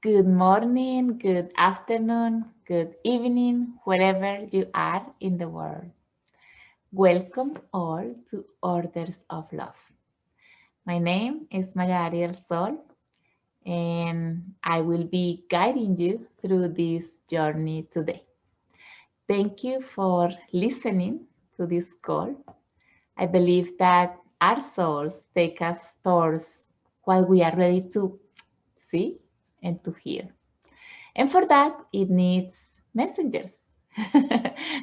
Good morning, good afternoon, good evening, wherever you are in the world. Welcome all to Orders of Love. My name is Maya Ariel Sol, and I will be guiding you through this journey today. Thank you for listening to this call. I believe that our souls take us towards what we are ready to see and to hear. And for that, it needs messengers.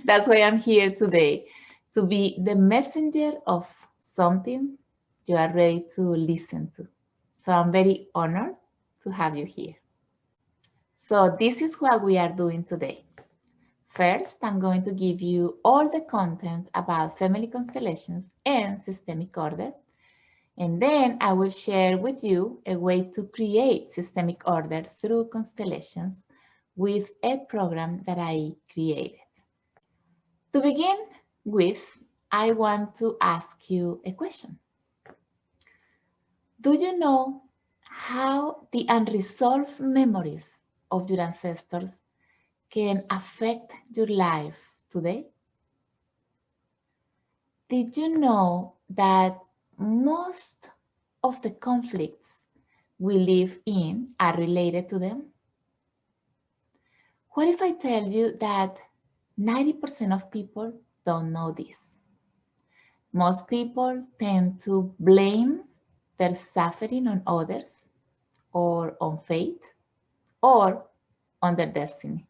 That's why I'm here today, to be the messenger of something you are ready to listen to. So I'm very honored to have you here. So this is what we are doing today. First, I'm going to give you all the content about family constellations and systemic order. And then I will share with you a way to create systemic order through constellations with a program that I created. To begin with, I want to ask you a question. Do you know how the unresolved memories of your ancestors can affect your life today? Did you know that most of the conflicts we live in are related to them? What if I tell you that 90% of people don't know this? Most people tend to blame their suffering on others or on fate or on their destiny.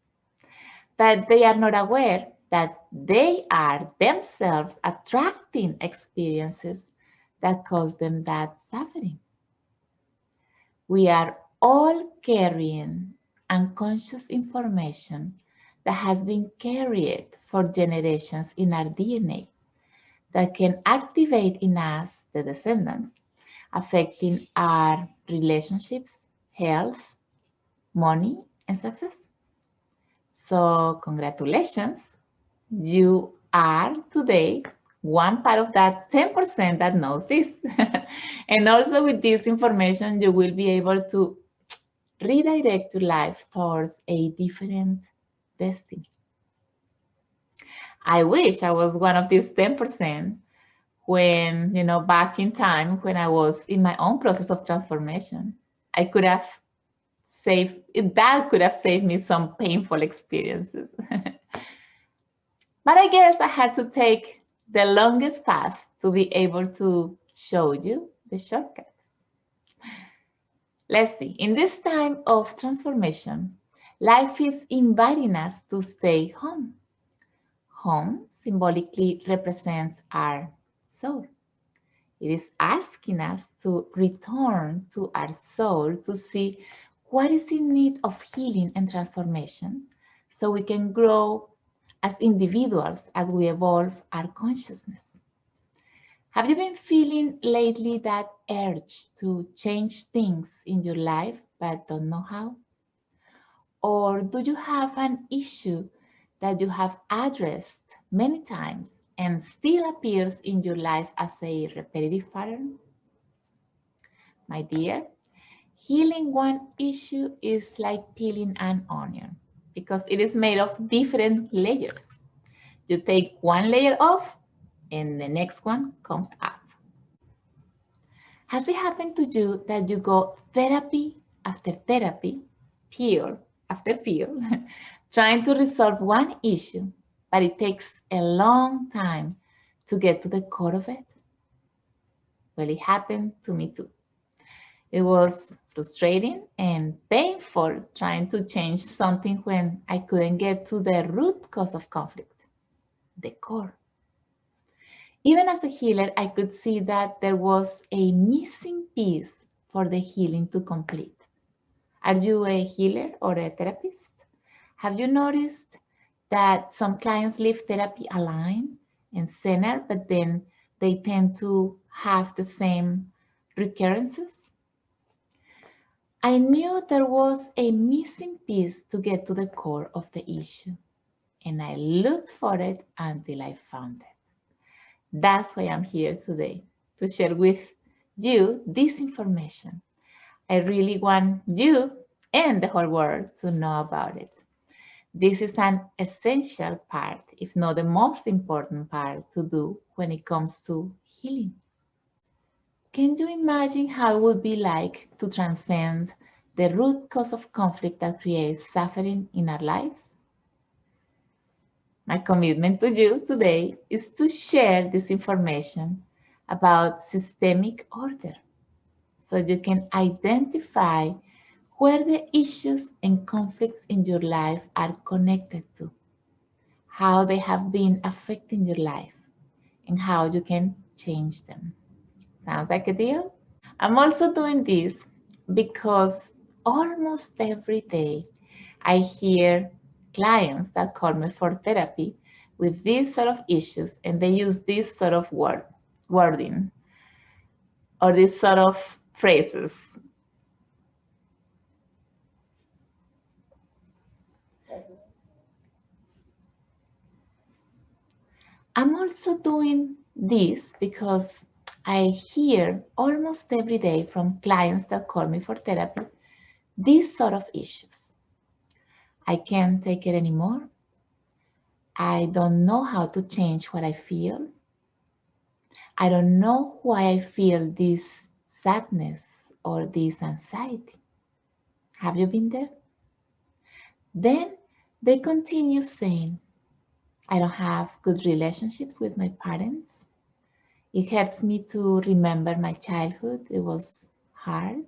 But they are not aware that they are themselves attracting experiences that cause them that suffering. We are all carrying unconscious information that has been carried for generations in our DNA that can activate in us, the descendants, affecting our relationships, health, money, and success. So congratulations, you are today one part of that 10% that knows this. And also with this information, you will be able to redirect your life towards a different destiny. I wish I was one of these 10% when, back in time when I was in my own process of transformation. I could have that could have saved me some painful experiences. But I guess I had to take the longest path to be able to show you the shortcut. Let's see, in this time of transformation, life is inviting us to stay home. Home symbolically represents our soul. It is asking us to return to our soul to see what is in need of healing and transformation so we can grow as individuals as we evolve our consciousness. Have you been feeling lately that urge to change things in your life but don't know how? Or do you have an issue that you have addressed many times and still appears in your life as a repetitive pattern? My dear, healing one issue is like peeling an onion because it is made of different layers. You take one layer off and the next one comes up. Has it happened to you that you go therapy after therapy, peel after peel, trying to resolve one issue, but it takes a long time to get to the core of it? Well, it happened to me too. It was frustrating and painful trying to change something when I couldn't get to the root cause of conflict, the core. Even as a healer, I could see that there was a missing piece for the healing to complete. Are you a healer or a therapist? Have you noticed that some clients leave therapy aligned and centered, but then they tend to have the same recurrences? I knew there was a missing piece to get to the core of the issue, and I looked for it until I found it. That's why I'm here today, to share with you this information. I really want you and the whole world to know about it. This is an essential part, if not the most important part, to do when it comes to healing. Can you imagine how it would be like to transcend the root cause of conflict that creates suffering in our lives? My commitment to you today is to share this information about systemic order so you can identify where the issues and conflicts in your life are connected to, how they have been affecting your life, and how you can change them. Sounds like a deal? I'm also doing this because almost every day I hear clients that call me for therapy with these sort of issues, and they use this sort of wording or these sort of phrases. I'm also doing this because I hear almost every day from clients that call me for therapy these sort of issues. I can't take it anymore. I don't know how to change what I feel. I don't know why I feel this sadness or this anxiety. Have you been there? Then they continue saying, I don't have good relationships with my parents. It hurts me to remember my childhood. It was hard.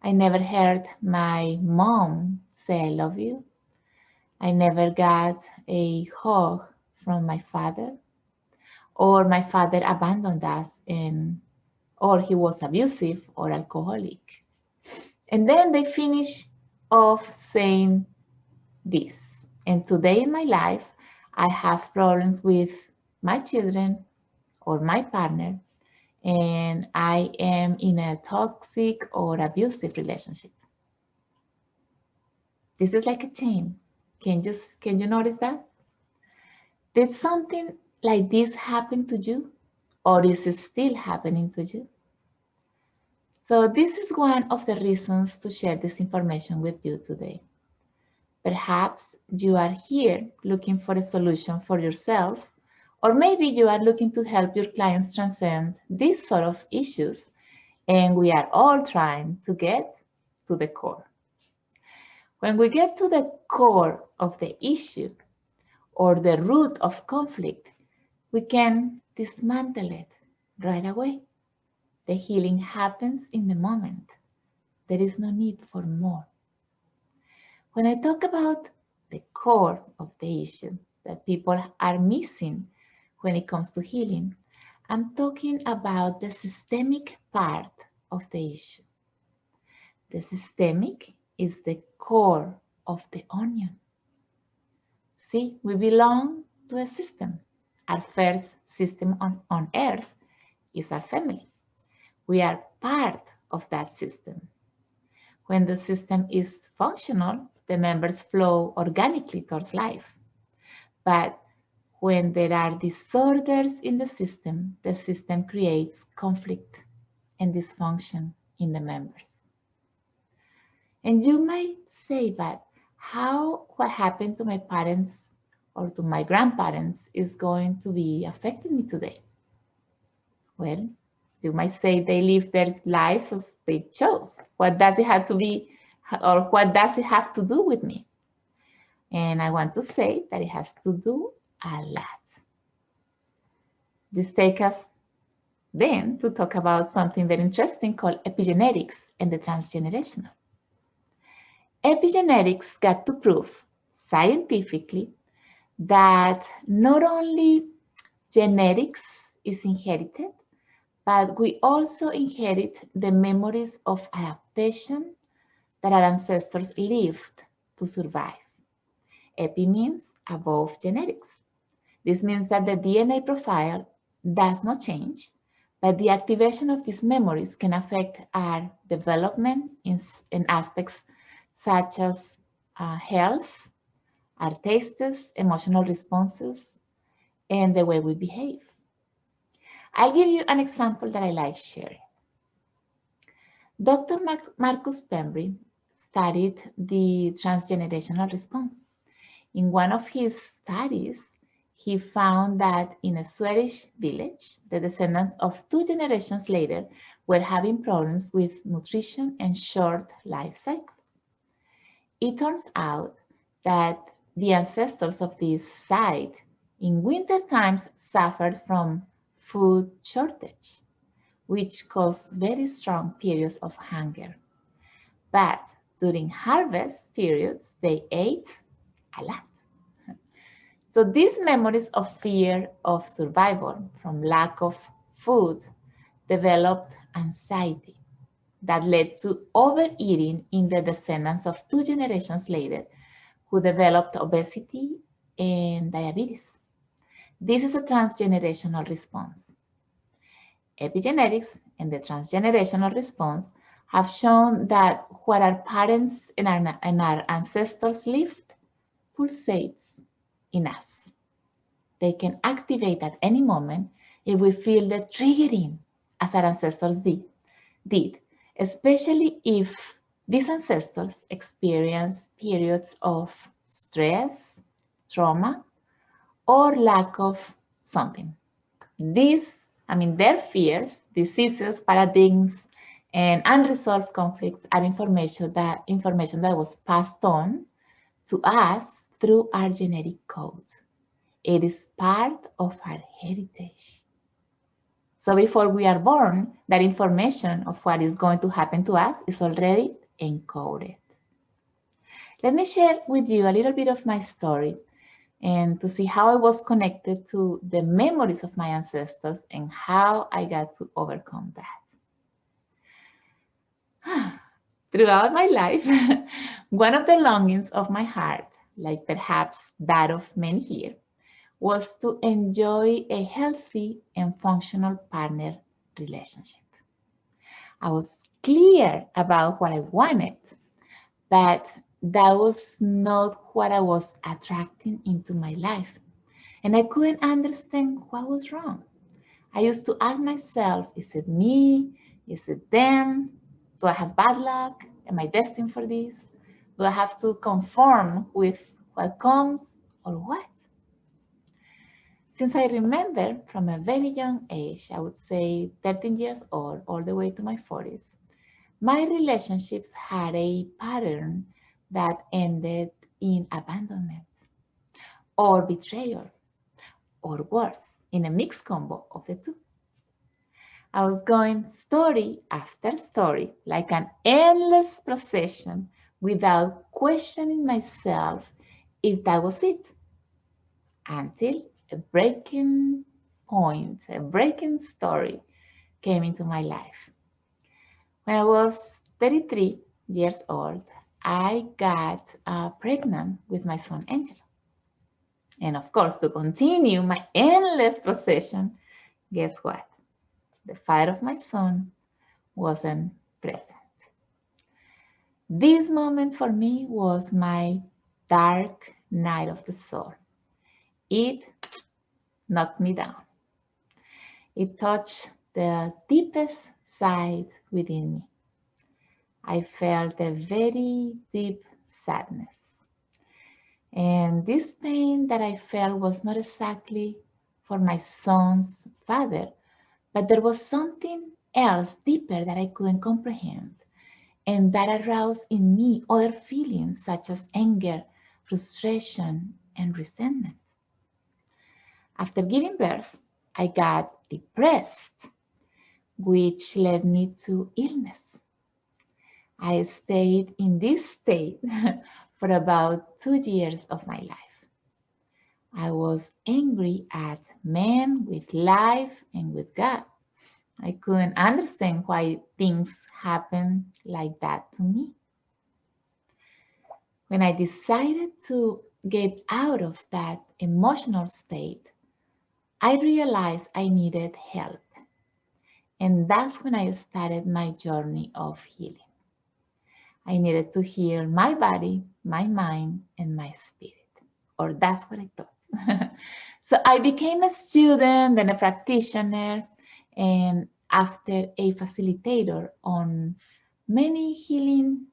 I never heard my mom say I love you. I never got a hug from my father, or my father abandoned us and or he was abusive or alcoholic. And then they finish off saying this. And today in my life, I have problems with my children or my partner, and I am in a toxic or abusive relationship. This is like a chain. Can you notice that? Did something like this happen to you? Or is it still happening to you? So this is one of the reasons to share this information with you today. Perhaps you are here looking for a solution for yourself, or maybe you are looking to help your clients transcend these sort of issues, and we are all trying to get to the core. When we get to the core of the issue or the root of conflict, we can dismantle it right away. The healing happens in the moment. There is no need for more. When I talk about the core of the issue that people are missing when it comes to healing, I'm talking about the systemic part of the issue. The systemic is the core of the onion. See, we belong to a system. Our first system on earth is our family. We are part of that system. When the system is functional, the members flow organically towards life. But when there are disorders in the system creates conflict and dysfunction in the members. And you might say, but how what happened to my parents or to my grandparents is going to be affecting me today? Well, you might say they live their lives as they chose. What does it have to be, or what does it have to do with me? And I want to say that it has to do a lot. This takes us then to talk about something very interesting called epigenetics and the transgenerational. Epigenetics got to prove scientifically that not only genetics is inherited, but we also inherit the memories of adaptation that our ancestors lived to survive. Epi means above genetics. This means that the DNA profile does not change, but the activation of these memories can affect our development in aspects such as health, our tastes, emotional responses, and the way we behave. I'll give you an example that I like sharing. Dr. Marcus Pembry studied the transgenerational response. In one of his studies, he found that in a Swedish village, the descendants of 2 generations later were having problems with nutrition and short life cycles. It turns out that the ancestors of this site in winter times suffered from food shortage, which caused very strong periods of hunger. But during harvest periods, they ate a lot. So these memories of fear of survival from lack of food developed anxiety that led to overeating in the descendants of 2 generations later who developed obesity and diabetes. This is a transgenerational response. Epigenetics and the transgenerational response have shown that what our parents and our ancestors lived pulsates in us. They can activate at any moment if we feel the triggering as our ancestors did, especially if these ancestors experience periods of stress, trauma, or lack of something. Their fears, diseases, paradigms, and unresolved conflicts are information that was passed on to us through our genetic code. It is part of our heritage. So before we are born, that information of what is going to happen to us is already encoded. Let me share with you a little bit of my story and to see how I was connected to the memories of my ancestors and how I got to overcome that. Throughout my life, one of the longings of my heart, like perhaps that of many here, was to enjoy a healthy and functional partner relationship. I was clear about what I wanted, but that was not what I was attracting into my life. And I couldn't understand what was wrong. I used to ask myself, is it me? Is it them? Do I have bad luck? Am I destined for this? Do I have to conform with what comes or what? Since I remember from a very young age, I would say 13 years old, all the way to my 40s, my relationships had a pattern that ended in abandonment or betrayal or worse, in a mixed combo of the two. I was going story after story, like an endless procession without questioning myself if that was it, until a breaking point, a breaking story came into my life. When I was 33 years old, I got pregnant with my son Angelo. And of course, to continue my endless procession, guess what? The father of my son wasn't present. This moment for me was my dark night of the soul. It knocked me down. It touched the deepest side within me. I felt a very deep sadness. And this pain that I felt was not exactly for my son's father, but there was something else deeper that I couldn't comprehend. And that aroused in me other feelings such as anger, frustration, and resentment. After giving birth, I got depressed, which led me to illness. I stayed in this state for about 2 years of my life. I was angry at men, with life, and with God. I couldn't understand why things happened like that to me. When I decided to get out of that emotional state, I realized I needed help. And that's when I started my journey of healing. I needed to heal my body, my mind, and my spirit. Or that's what I thought. So I became a student and a practitioner, and after a facilitator on many healing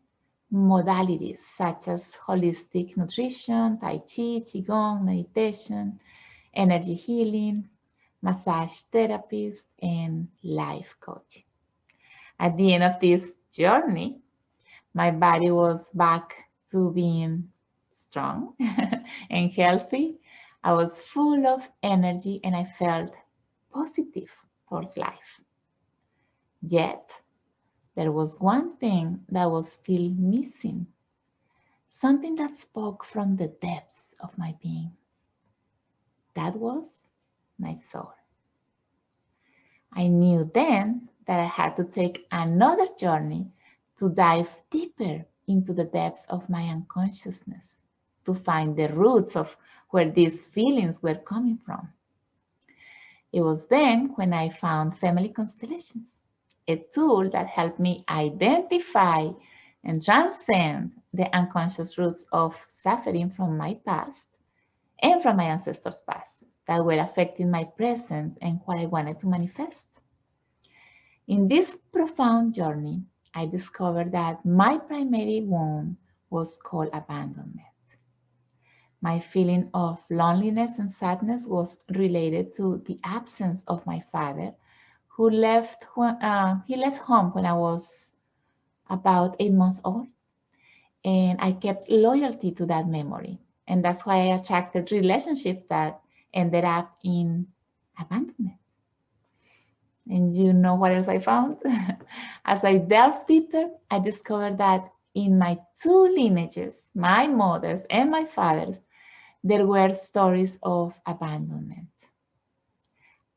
modalities such as holistic nutrition, Tai Chi, Qigong, meditation, energy healing, massage therapies, and life coaching. At the end of this journey, my body was back to being strong and healthy. I was full of energy and I felt positive towards life. Yet, there was one thing that was still missing, something that spoke from the depths of my being. That was my soul. I knew then that I had to take another journey to dive deeper into the depths of my unconsciousness, to find the roots of where these feelings were coming from. It was then when I found Family Constellations, a tool that helped me identify and transcend the unconscious roots of suffering from my past and from my ancestors' past that were affecting my present and what I wanted to manifest. In this profound journey, I discovered that my primary wound was called abandonment. My feeling of loneliness and sadness was related to the absence of my father, who left home when I was about 8 months old, and I kept loyalty to that memory, and that's why I attracted relationships that ended up in abandonment. And you know what else I found? As I delved deeper, I discovered that in my two lineages, my mother's and my father's, there were stories of abandonment.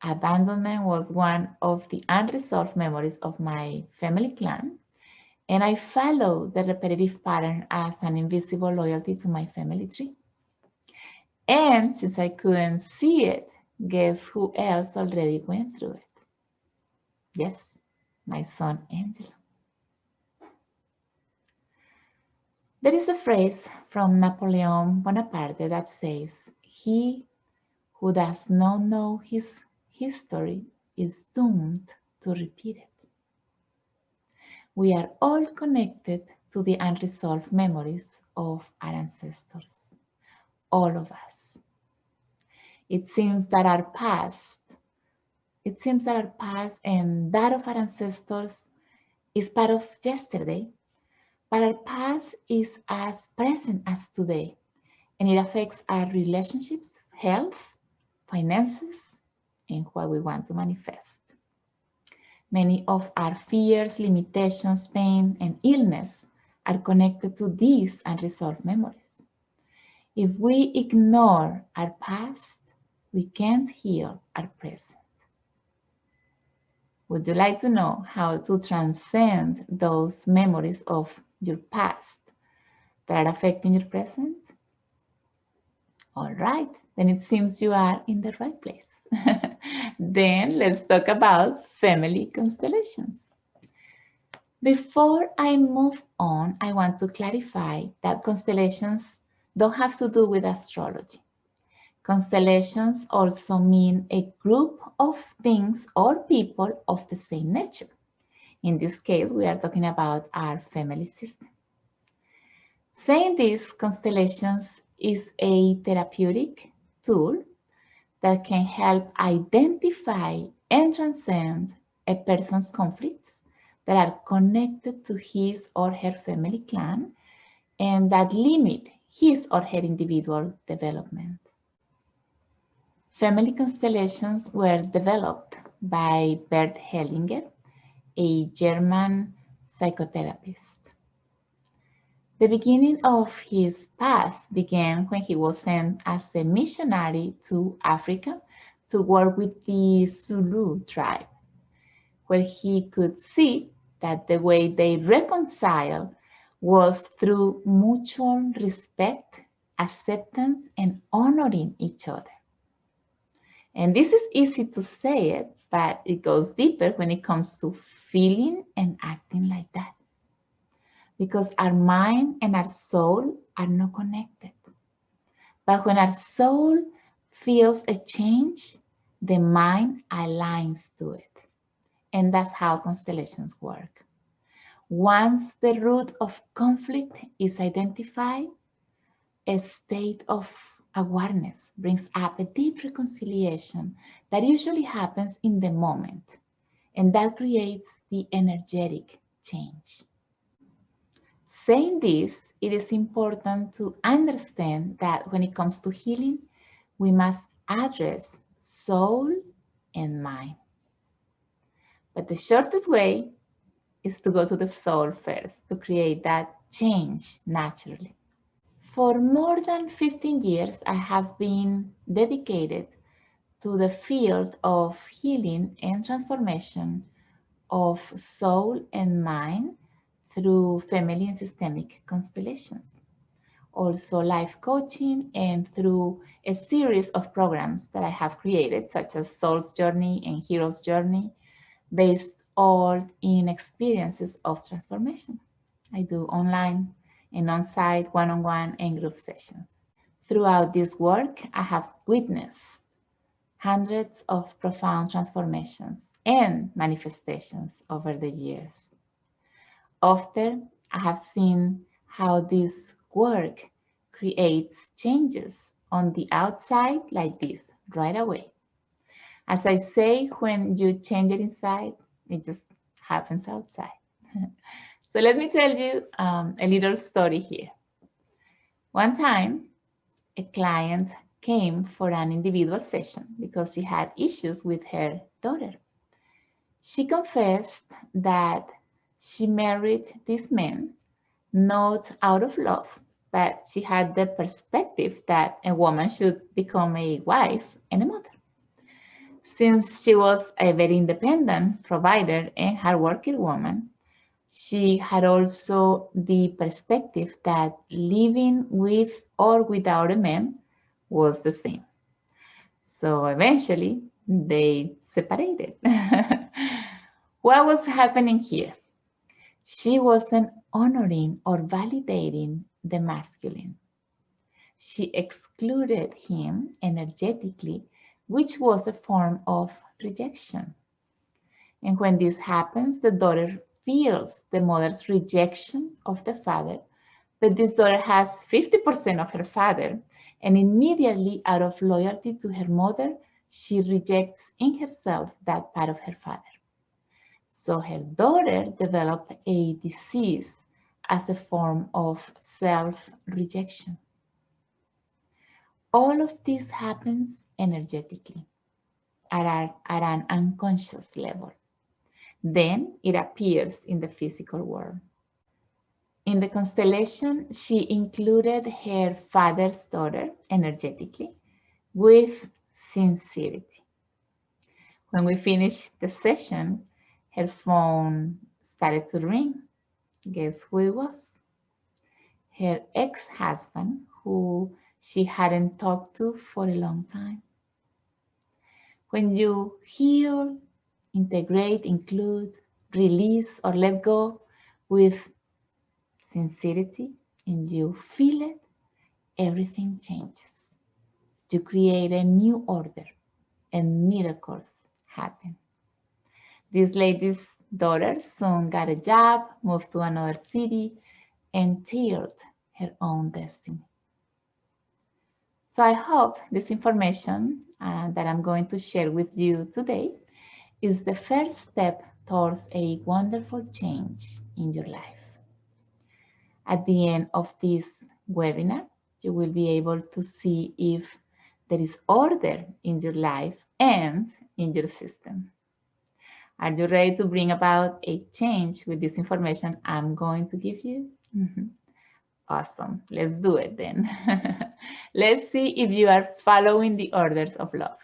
Abandonment was one of the unresolved memories of my family clan, and I followed the repetitive pattern as an invisible loyalty to my family tree. And since I couldn't see it, guess who else already went through it? Yes, my son Angelo. There is a phrase from Napoleon Bonaparte that says, "He who does not know his history is doomed to repeat it." We are all connected to the unresolved memories of our ancestors, all of us. It seems that our past and that of our ancestors is part of yesterday, but our past is as present as today, and it affects our relationships, health, finances, and what we want to manifest. Many of our fears, limitations, pain, and illness are connected to these unresolved memories. If we ignore our past, we can't heal our present. Would you like to know how to transcend those memories of your past that are affecting your present? All right, then it seems you are in the right place. Then let's talk about family constellations. Before I move on, I want to clarify that constellations don't have to do with astrology. Constellations also mean a group of things or people of the same nature. In this case, we are talking about our family system. Saying this, constellations is a therapeutic tool that can help identify and transcend a person's conflicts that are connected to his or her family clan and that limit his or her individual development. Family constellations were developed by Bert Hellinger, a German psychotherapist. The beginning of his path began when he was sent as a missionary to Africa to work with the Zulu tribe, where he could see that the way they reconciled was through mutual respect, acceptance, and honoring each other. And this is easy to say it, but it goes deeper when it comes to feeling and acting like that. Because our mind and our soul are not connected. But when our soul feels a change, the mind aligns to it. And that's how constellations work. Once the root of conflict is identified, a state of awareness brings up a deep reconciliation that usually happens in the moment, and that creates the energetic change. Saying this, it is important to understand that when it comes to healing, we must address soul and mind. But the shortest way is to go to the soul first to create that change naturally. For more than 15 years, I have been dedicated to the field of healing and transformation of soul and mind through family and systemic constellations. Also life coaching, and through a series of programs that I have created, such as Soul's Journey and Hero's Journey, based all in experiences of transformation. I do online and on-site one-on-one and group sessions. Throughout this work, I have witnessed hundreds of profound transformations and manifestations over the years. Often, I have seen how this work creates changes on the outside like this, right away. As I say, when you change it inside, it just happens outside. So let me tell you a little story here. One time, a client came for an individual session because she had issues with her daughter. She confessed that she married this man not out of love, but she had the perspective that a woman should become a wife and a mother. Since she was a very independent provider and hardworking woman, she had also the perspective that living with or without a man was the same. So eventually they separated. What was happening here? She wasn't honoring or validating the masculine. She excluded him energetically, which was a form of rejection. And when this happens, the daughter feels the mother's rejection of the father, but this daughter has 50% of her father, and immediately out of loyalty to her mother, she rejects in herself that part of her father. So her daughter developed a disease as a form of self-rejection. All of this happens energetically at an unconscious level. Then it appears in the physical world. In the constellation, she included her father's daughter energetically with sincerity. When we finished the session, her phone started to ring. Guess who it was? Her ex-husband, who she hadn't talked to for a long time. When you heal, integrate, include, release, or let go with sincerity, and you feel it, everything changes. You create a new order, and miracles happen. This lady's daughter soon got a job, moved to another city, and tilled her own destiny. So I hope this information that I'm going to share with you today is the first step towards a wonderful change in your life. At the end of this webinar, you will be able to see if there is order in your life and in your system. Are you ready to bring about a change with this information I'm going to give you? Awesome. Let's do it then. Let's see if you are following the orders of love.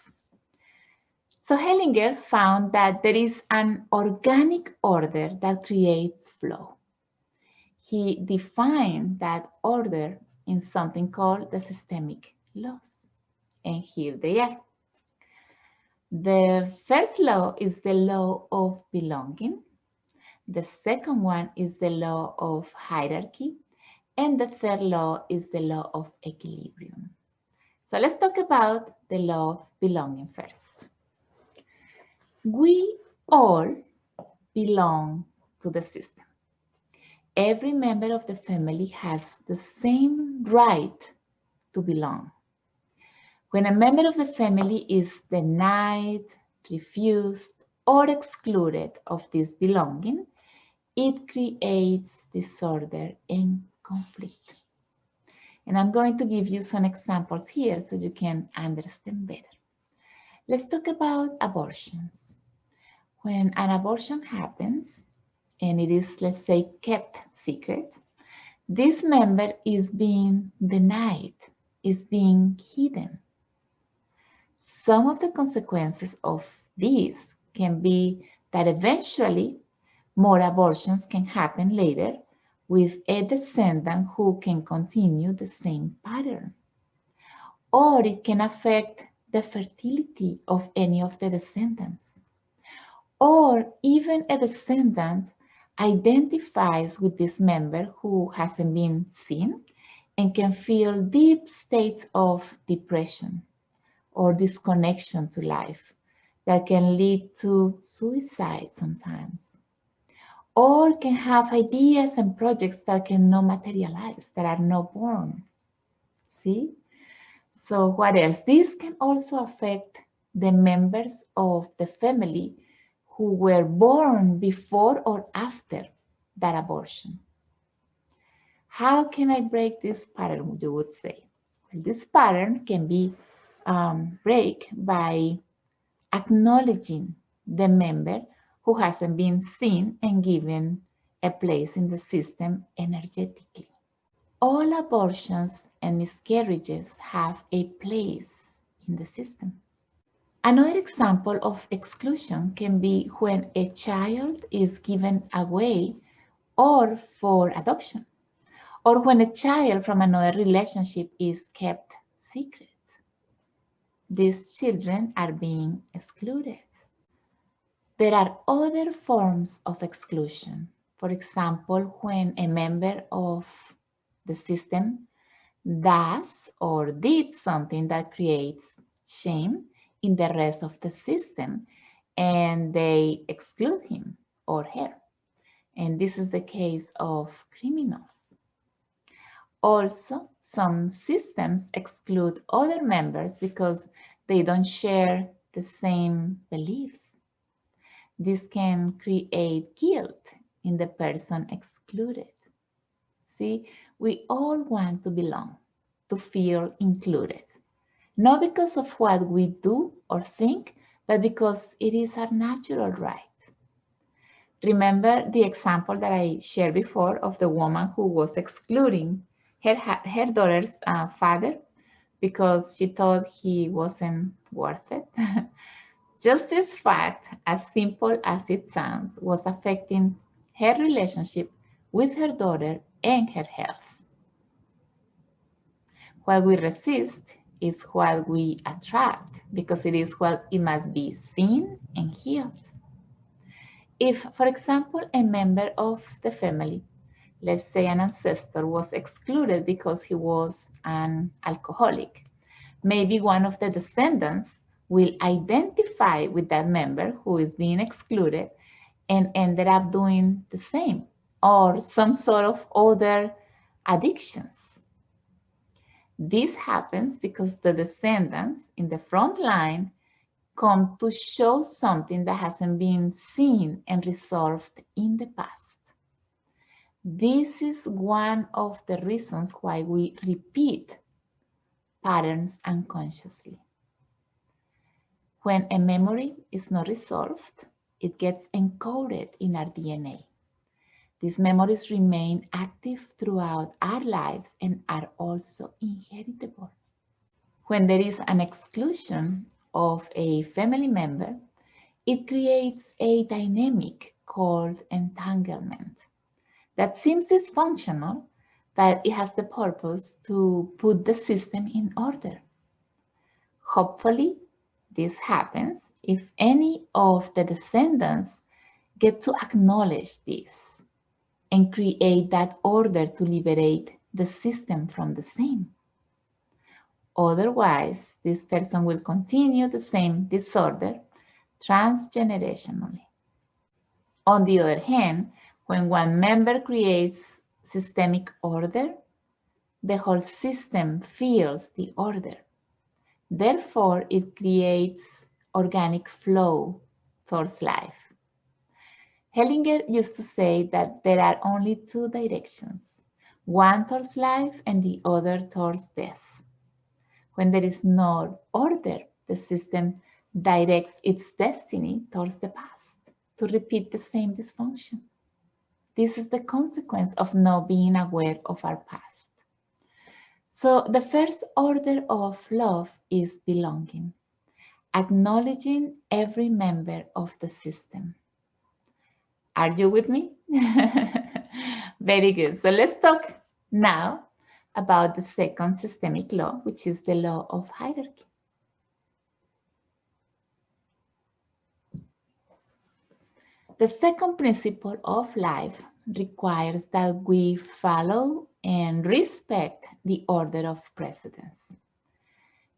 So Hellinger found that there is an organic order that creates flow. He defined that order in something called the systemic laws. And here they are. The first law is the law of belonging. The second one is the law of hierarchy. And the third law is the law of equilibrium. So let's talk about the law of belonging first. We all belong to the system. every member of the family has the same right to belong. When a member of the family is denied, refused, or excluded of this belonging, it creates disorder and conflict. And I'm going to give you some examples here so you can understand better. Let's talk about abortions. When an abortion happens, and it is, let's say, kept secret, this member is being denied, is being hidden. Some of the consequences of this can be that eventually more abortions can happen later with a descendant who can continue the same pattern. Or it can affect the fertility of any of the descendants. Or even a descendant identifies with this member who hasn't been seen and can feel deep states of depression or disconnection to life that can lead to suicide sometimes, or can have ideas and projects that cannot materialize, that are not born. See? So what else? This can also affect the members of the family who were born before or after that abortion. How can I break this pattern, you would say? Well, this pattern can be break by acknowledging the member who hasn't been seen and given a place in the system energetically. All abortions and miscarriages have a place in the system. Another example of exclusion can be when a child is given away or for adoption, or when a child from another relationship is kept secret. These children are being excluded. There are other forms of exclusion. For example, when a member of the system does or did something that creates shame in the rest of the system and they exclude him or her. And this is the case of criminals. Also, some systems exclude other members because they don't share the same beliefs. This can create guilt in the person excluded. See, we all want to belong, to feel included, not because of what we do or think, but because it is our natural right. Remember the example that I shared before of the woman who was excluding her daughter's father because she thought he wasn't worth it. Just this fact, as simple as it sounds, was affecting her relationship with her daughter and her health. What we resist is what we attract because it is what it must be seen and healed. If, for example, a member of the family, let's say an ancestor, was excluded because he was an alcoholic, maybe one of the descendants will identify with that member who is being excluded and ended up doing the same or some sort of other addictions. This happens because the descendants in the front line come to show something that hasn't been seen and resolved in the past. This is one of the reasons why we repeat patterns unconsciously. When a memory is not resolved, it gets encoded in our DNA. These memories remain active throughout our lives and are also inheritable. When there is an exclusion of a family member, it creates a dynamic called entanglement that seems dysfunctional, but it has the purpose to put the system in order. Hopefully, this happens if any of the descendants get to acknowledge this and create that order to liberate the system from the same. Otherwise, this person will continue the same disorder transgenerationally. On the other hand, When one member creates systemic order, the whole system feels the order. Therefore, it creates organic flow towards life. Hellinger used to say that there are only two directions, one towards life and the other towards death. When there is no order, the system directs its destiny towards the past to repeat the same dysfunction. This is the consequence of not being aware of our past. So the first order of love is belonging, acknowledging every member of the system. Are you with me? Very good. So let's talk now about the second systemic law, which is the law of hierarchy. The second principle of life requires that we follow and respect the order of precedence.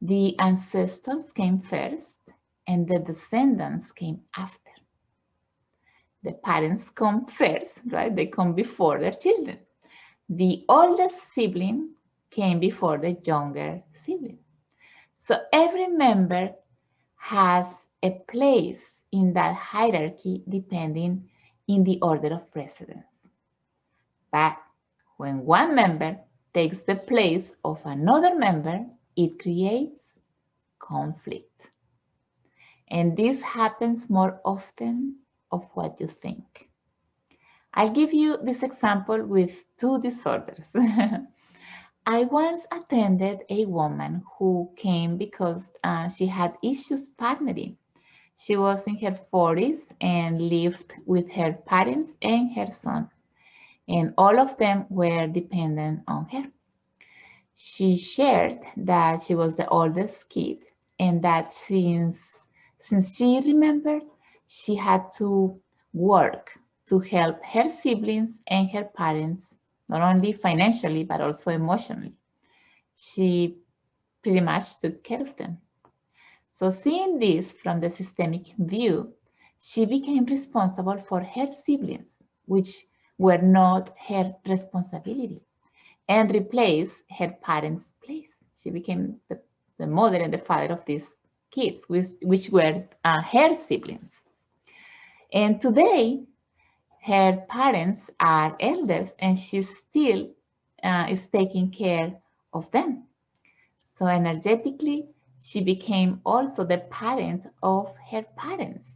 The ancestors came first and the descendants came after. The parents come first, right? They come before their children. The oldest sibling came before the younger sibling. So every member has a place in that hierarchy depending in the order of precedence. But when one member takes the place of another member, it creates conflict. And this happens more often of what you think. I'll give you this example with two disorders. I once attended a woman who came because she had issues partnering. She was in her 40s and lived with her parents and her son, and all of them were dependent on her. She shared that she was the oldest kid and that since she remembered, she had to work to help her siblings and her parents, not only financially, but also emotionally. She pretty much took care of them. So seeing this from the systemic view, she became responsible for her siblings, which were not her responsibility, and replaced her parents' place. She became the mother and the father of these kids, which were her siblings. And today, her parents are elders, and she still is taking care of them. So energetically, she became also the parent of her parents,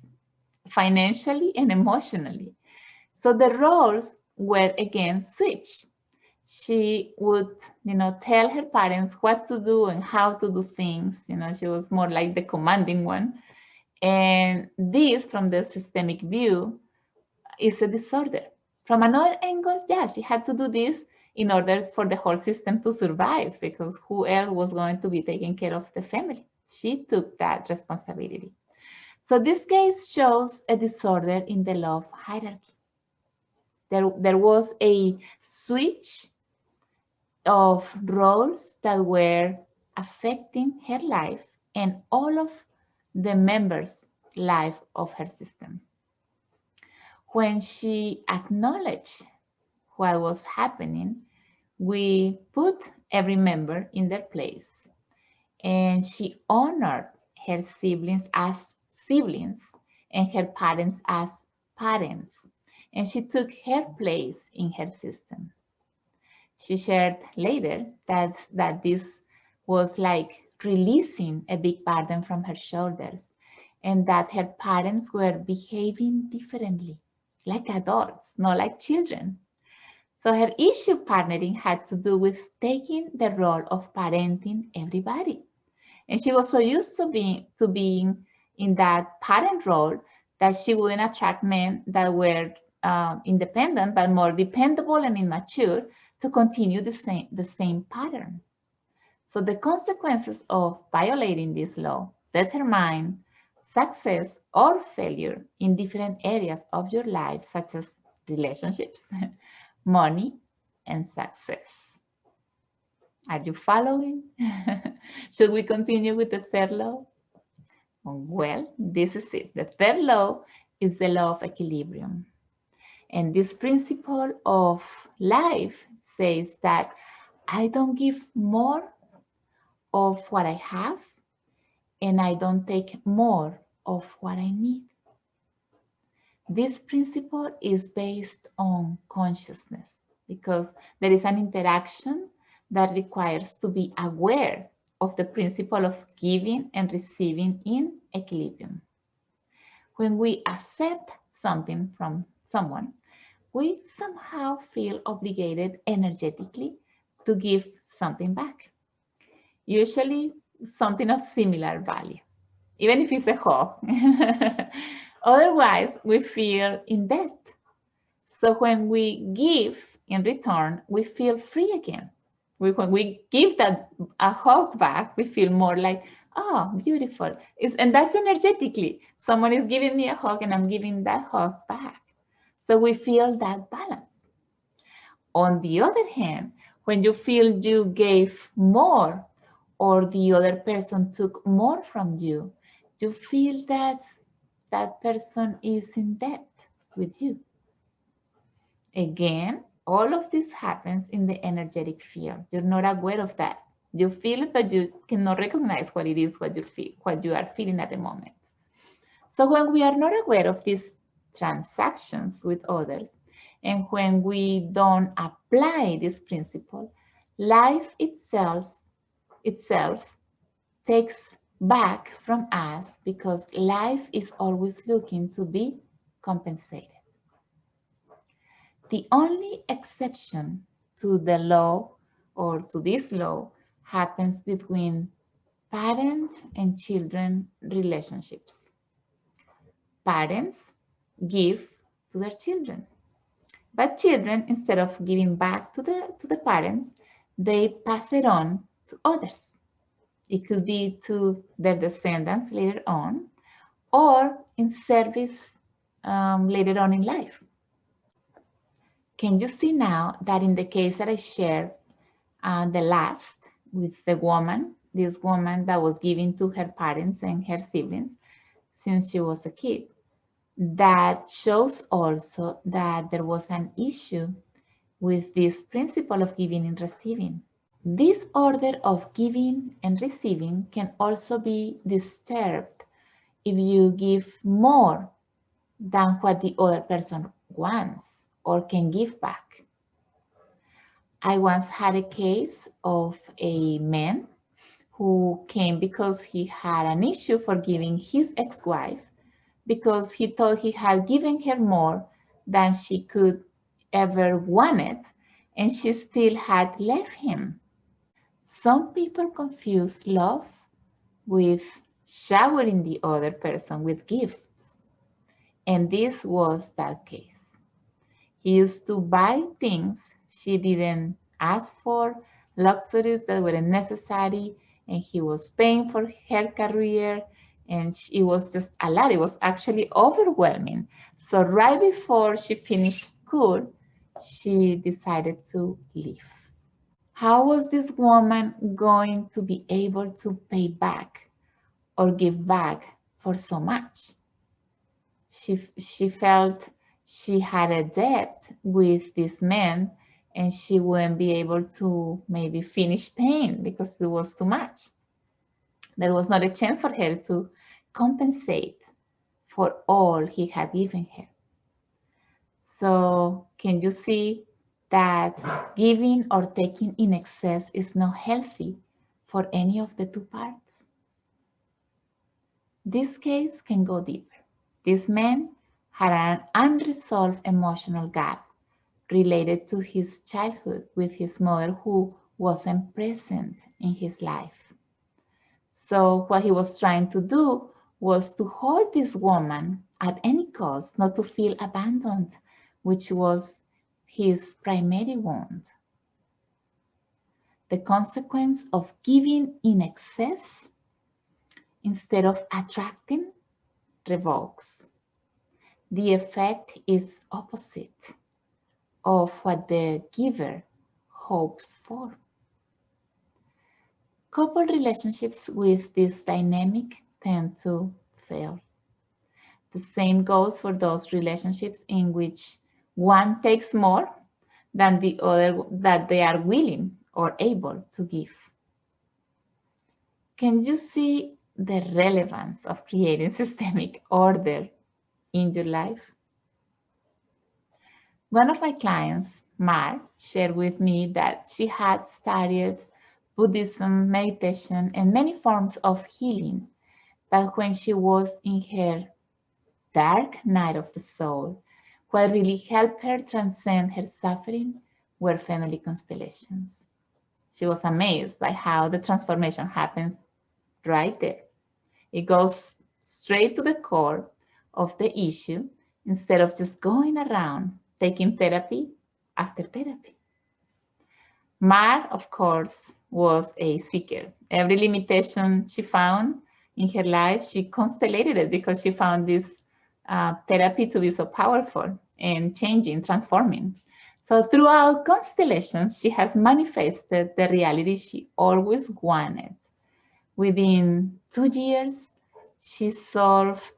financially and emotionally. So the roles were again switched. She would, tell her parents what to do and how to do things. She was more like the commanding one. And this, from the systemic view, is a disorder. From another angle, yeah, she had to do this in order for the whole system to survive, because who else was going to be taking care of the family? She took that responsibility. So this case shows a disorder in the love hierarchy. There was a switch of roles that were affecting her life and all of the members' life of her system. When she acknowledged what was happening, we put every member in their place, and she honored her siblings as siblings and her parents as parents, and she took her place in her system. She shared later that this was like releasing a big burden from her shoulders, and that her parents were behaving differently, like adults, not like children. So her issue partnering had to do with taking the role of parenting everybody. And she was so used to being in that parent role that she wouldn't attract men that were independent, but more dependable and immature to continue the same pattern. So the consequences of violating this law determine success or failure in different areas of your life, such as relationships, money, and success. Are you following? Should we continue with the third law? Well, this is it. The third law is the law of equilibrium. And this principle of life says that I don't give more of what I have, and I don't take more of what I need. This principle is based on consciousness because there is an interaction that requires to be aware of the principle of giving and receiving in equilibrium. When we accept something from someone, we somehow feel obligated energetically to give something back, usually something of similar value, even if it's a hug. Otherwise, we feel in debt. So when we give in return, we feel free again. When we give that a hug back, we feel more like, oh, beautiful. And that's energetically. Someone is giving me a hug and I'm giving that hug back. So we feel that balance. On the other hand, when you feel you gave more or the other person took more from you, you feel that that person is in debt with you. Again, all of this happens in the energetic field. You're not aware of that. You feel it, but you cannot recognize what it is, what you are feeling at the moment. So when we are not aware of these transactions with others, and when we don't apply this principle, life itself takes back from us because life is always looking to be compensated. The only exception to the law or to this law happens between parent and children relationships. Parents give to their children, but children, instead of giving back to the parents, they pass it on to others. It could be to their descendants later on, or in service later on in life. Can you see now that in the case that I shared, the last with the woman, this woman that was giving to her parents and her siblings since she was a kid, that shows also that there was an issue with this principle of giving and receiving. This order of giving and receiving can also be disturbed if you give more than what the other person wants or can give back. I once had a case of a man who came because he had an issue forgiving his ex-wife because he thought he had given her more than she could ever wanted, and she still had left him. Some people confuse love with showering the other person with gifts, and this was that case. He used to buy things she didn't ask for, luxuries that weren't necessary, and he was paying for her career, and it was just a lot. It was actually overwhelming. So right before she finished school, she decided to leave. How was this woman going to be able to pay back or give back for so much? She felt she had a debt with this man and she wouldn't be able to maybe finish paying because it was too much. There was not a chance for her to compensate for all he had given her. So can you see that giving or taking in excess is not healthy for any of the two parts? This case can go deeper. This man had an unresolved emotional gap related to his childhood with his mother who wasn't present in his life. So what he was trying to do was to hold this woman at any cost, not to feel abandoned, which was his primary wound. The consequence of giving in excess instead of attracting revokes. The effect is opposite of what the giver hopes for. Couple relationships with this dynamic tend to fail. The same goes for those relationships in which One takes more than the other that they are willing or able to give. Can you see the relevance of creating systemic order in your life? One of my clients, Mar, shared with me that she had studied Buddhism, meditation, and many forms of healing, but when she was in her dark night of the soul, what really helped her transcend her suffering were family constellations. She was amazed by how the transformation happens right there. It goes straight to the core of the issue instead of just going around taking therapy after therapy. Mar, of course, was a seeker. Every limitation she found in her life, she constellated it because she found this therapy to be so powerful and changing, transforming. So throughout constellations, she has manifested the reality she always wanted. Within 2 years, she solved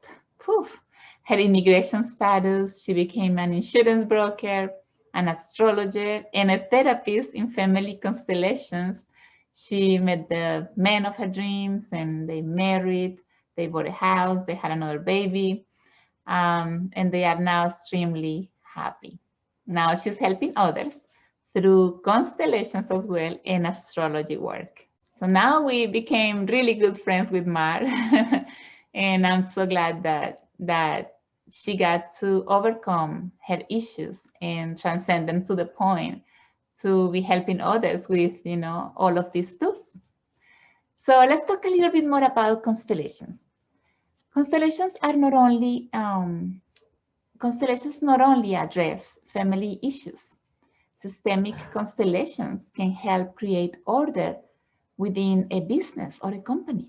her immigration status. She became an insurance broker, an astrologer, and a therapist in family constellations. She met the man of her dreams and they married. They bought a house. They had another baby. And they are now extremely happy. Now she's helping others through constellations as well and astrology work. So now we became really good friends with Mar, and I'm so glad that she got to overcome her issues and transcend them to the point to be helping others with, all of these tools. So let's talk a little bit more about constellations. Constellations are not only constellations not only address family issues. Systemic constellations can help create order within a business or a company.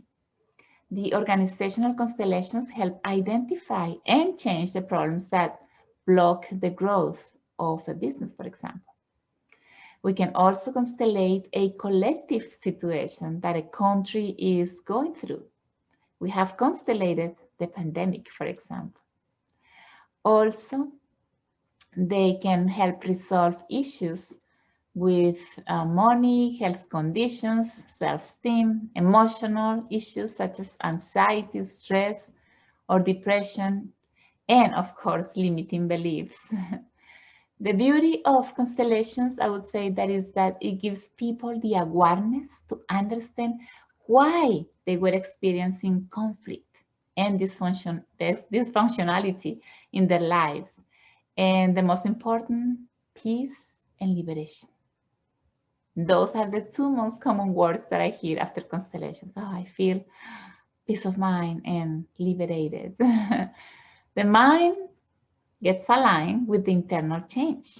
The organizational constellations help identify and change the problems that block the growth of a business, for example. We can also constellate a collective situation that a country is going through. We have constellated the pandemic, for example. Also, they can help resolve issues with money, health conditions, self-esteem, emotional issues such as anxiety, stress, or depression, and of course, limiting beliefs. The beauty of constellations, I would say, that is that it gives people the awareness to understand why they were experiencing conflict and dysfunctionality in their lives. And the most important, peace and liberation. Those are the two most common words that I hear after constellations. Oh, I feel peace of mind and liberated. The mind gets aligned with the internal change,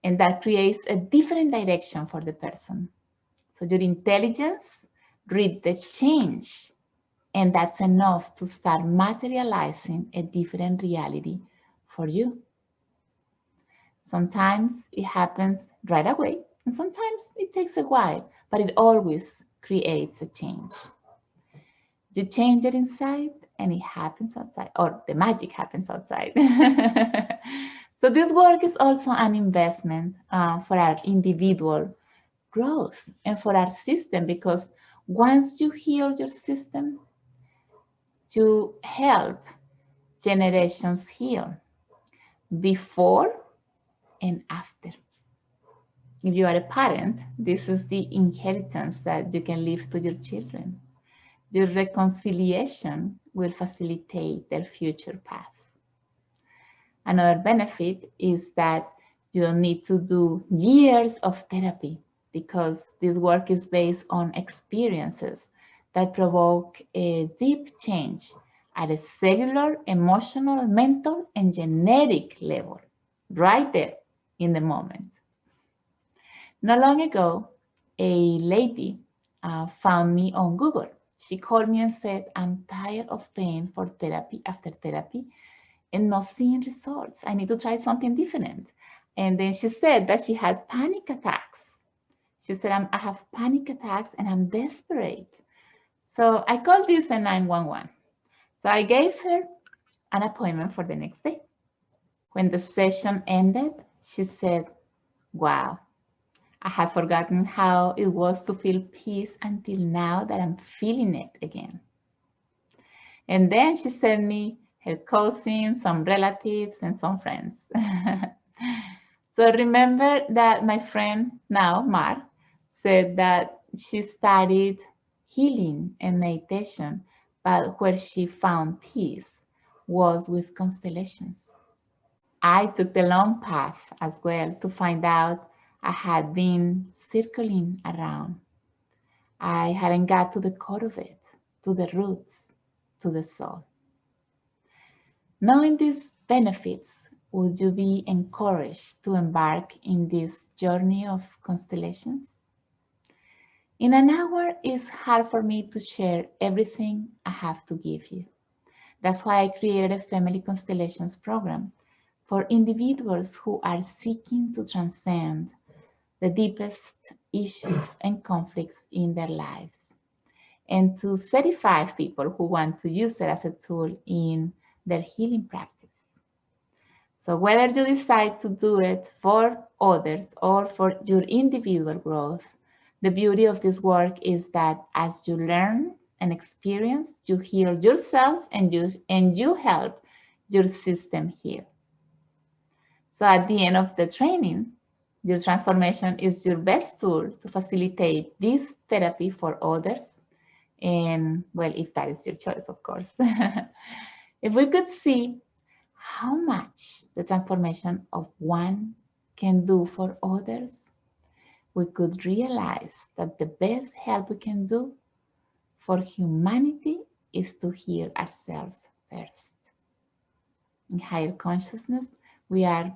and that creates a different direction for the person. So your intelligence read the change, and that's enough to start materializing a different reality for you. Sometimes it happens right away, and sometimes it takes a while, but it always creates a change. You change it inside, and it happens outside, or the magic happens outside. So this work is also an investment for our individual growth and for our system, because once you heal your system, you help generations heal before and after. If you are a parent, this is the inheritance that you can leave to your children. Your reconciliation will facilitate their future path. Another benefit is that you don't need to do years of therapy, because this work is based on experiences that provoke a deep change at a cellular, emotional, mental, and genetic level, right there in the moment. Not long ago, a lady found me on Google. She called me and said, I'm tired of paying for therapy after therapy and not seeing results. I need to try something different. And then she said that she had panic attacks. She said, I have panic attacks and I'm desperate. So I called this a 911. So I gave her an appointment for the next day. When the session ended, she said, "Wow, I had forgotten how it was to feel peace until now that I'm feeling it again." And then she sent me her cousins, some relatives, and some friends. So remember that my friend now, Mar, said that she studied healing and meditation, but where she found peace was with constellations. I took the long path as well to find out I had been circling around. I hadn't got to the core of it, to the roots, to the soul. Knowing these benefits, would you be encouraged to embark in this journey of constellations? In an hour, it's hard for me to share everything I have to give you. That's why I created a Family Constellations program for individuals who are seeking to transcend the deepest issues and conflicts in their lives, and to 35 people who want to use it as a tool in their healing practice. So whether you decide to do it for others or for your individual growth, the beauty of this work is that as you learn and experience, you heal yourself and you help your system heal. So at the end of the training, your transformation is your best tool to facilitate this therapy for others. And well, if that is your choice, of course. If we could see how much the transformation of one can do for others, we could realize that the best help we can do for humanity is to heal ourselves first. In higher consciousness, we are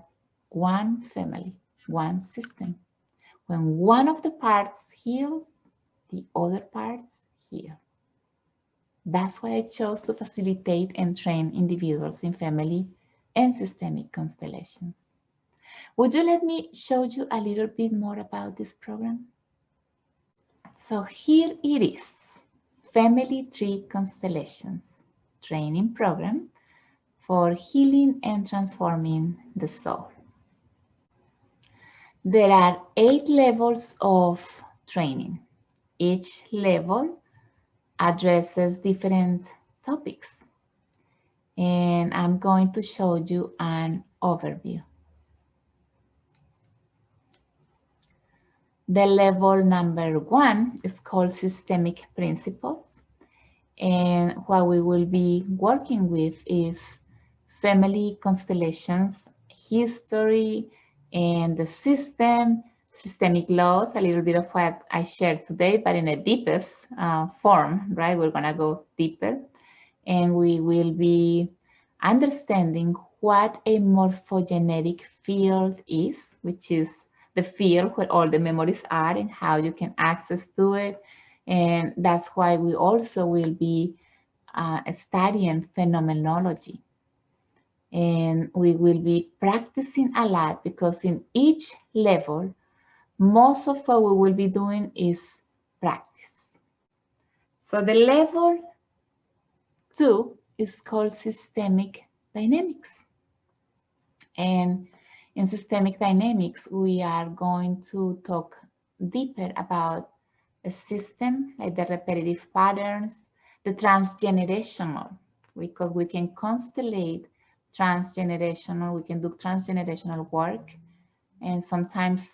one family, one system. When one of the parts heals, the other parts heal. That's why I chose to facilitate and train individuals in family and systemic constellations. Would you let me show you a little bit more about this program? So here it is, Family Tree Constellations training program for healing and transforming the soul. There are 8 levels of training. Each level addresses different topics, and I'm going to show you an overview. The level number 1 is called Systemic Principles, and what we will be working with is family constellations, history, and the system, systemic laws, a little bit of what I shared today, but in a deepest form, right? We're gonna go deeper, and we will be understanding what a morphogenetic field is, which is the field where all the memories are and how you can access to it. And that's why we also will be studying phenomenology. And we will be practicing a lot because in each level, most of what we will be doing is practice. So the level 2 is called systemic dynamics. And in systemic dynamics, we are going to talk deeper about a system, like the repetitive patterns, the transgenerational, because we can constellate transgenerational, we can do transgenerational work. And sometimes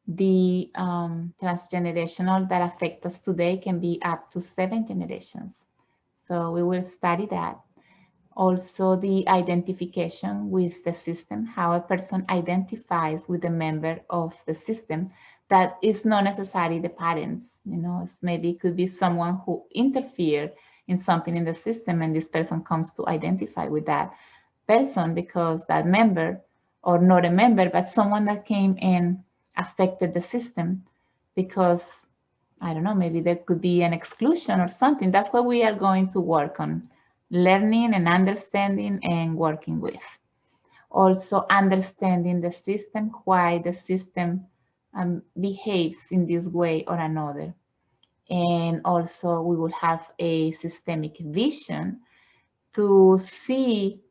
the transgenerational that affect us today can be up to 7 generations. So we will study that. Also, the identification with the system, how a person identifies with a member of the system that is not necessarily the parents. You know, maybe it could be someone who interfered in something in the system, and this person comes to identify with that person because that member, or not a member, but someone that came and affected the system because, I don't know, maybe there could be an exclusion or something. That's what we are going to work on. Learning and understanding and working with. Also understanding the system, why the system behaves in this way or another. And also we will have a systemic vision to see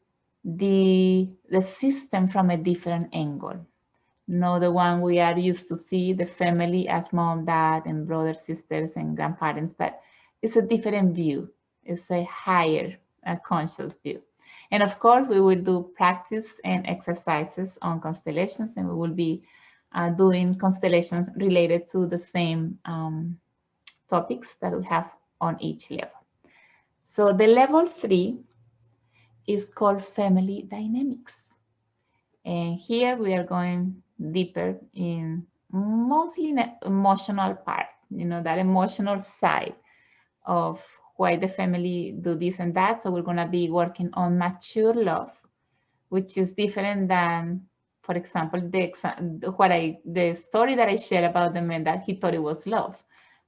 the system from a different angle. Not the one we are used to see, the family as mom, dad, and brothers, sisters, and grandparents, but it's a different view. It's a higher conscious view. And of course, we will do practice and exercises on constellations, and we will be doing constellations related to the same topics that we have on each level. So the level 3 is called family dynamics. And here we are going deeper in mostly the emotional part, that emotional side of why the family do this and that. So we're going to be working on mature love, which is different than, for example, the story that I shared about the man that he thought it was love,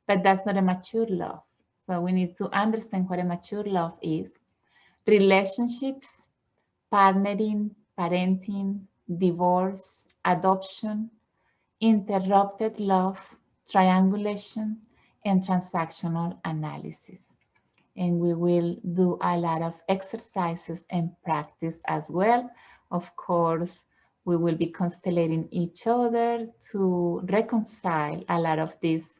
but that's not a mature love. So we need to understand what a mature love is. Relationships, partnering, parenting, divorce, adoption, interrupted love, triangulation, and transactional analysis. And we will do a lot of exercises and practice as well. Of course, we will be constellating each other to reconcile a lot of these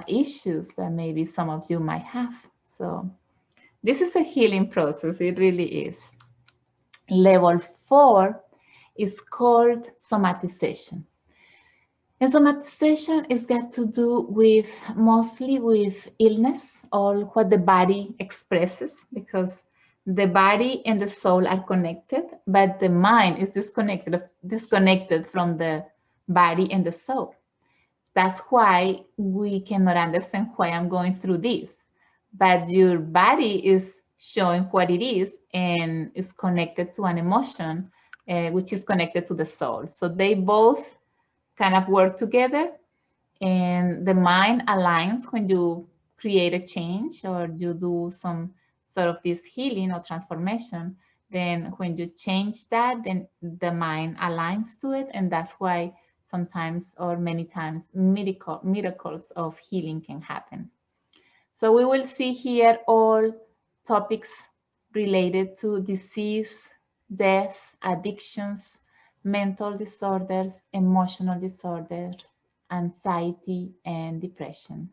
issues that maybe some of you might have. So this is a healing process, it really is. Level 4 is called somatization. And somatization is got to do with mostly with illness or what the body expresses, because the body and the soul are connected, but the mind is disconnected from the body and the soul. That's why we cannot understand why I'm going through this. But your body is showing what it is and is connected to an emotion, which is connected to the soul. So they both kind of work together, and the mind aligns when you create a change or you do some sort of this healing or transformation. Then when you change that, then the mind aligns to it, and that's why sometimes or many times miracles of healing can happen. So we will see here all topics related to disease, death, addictions, mental disorders, emotional disorders, anxiety, and depression.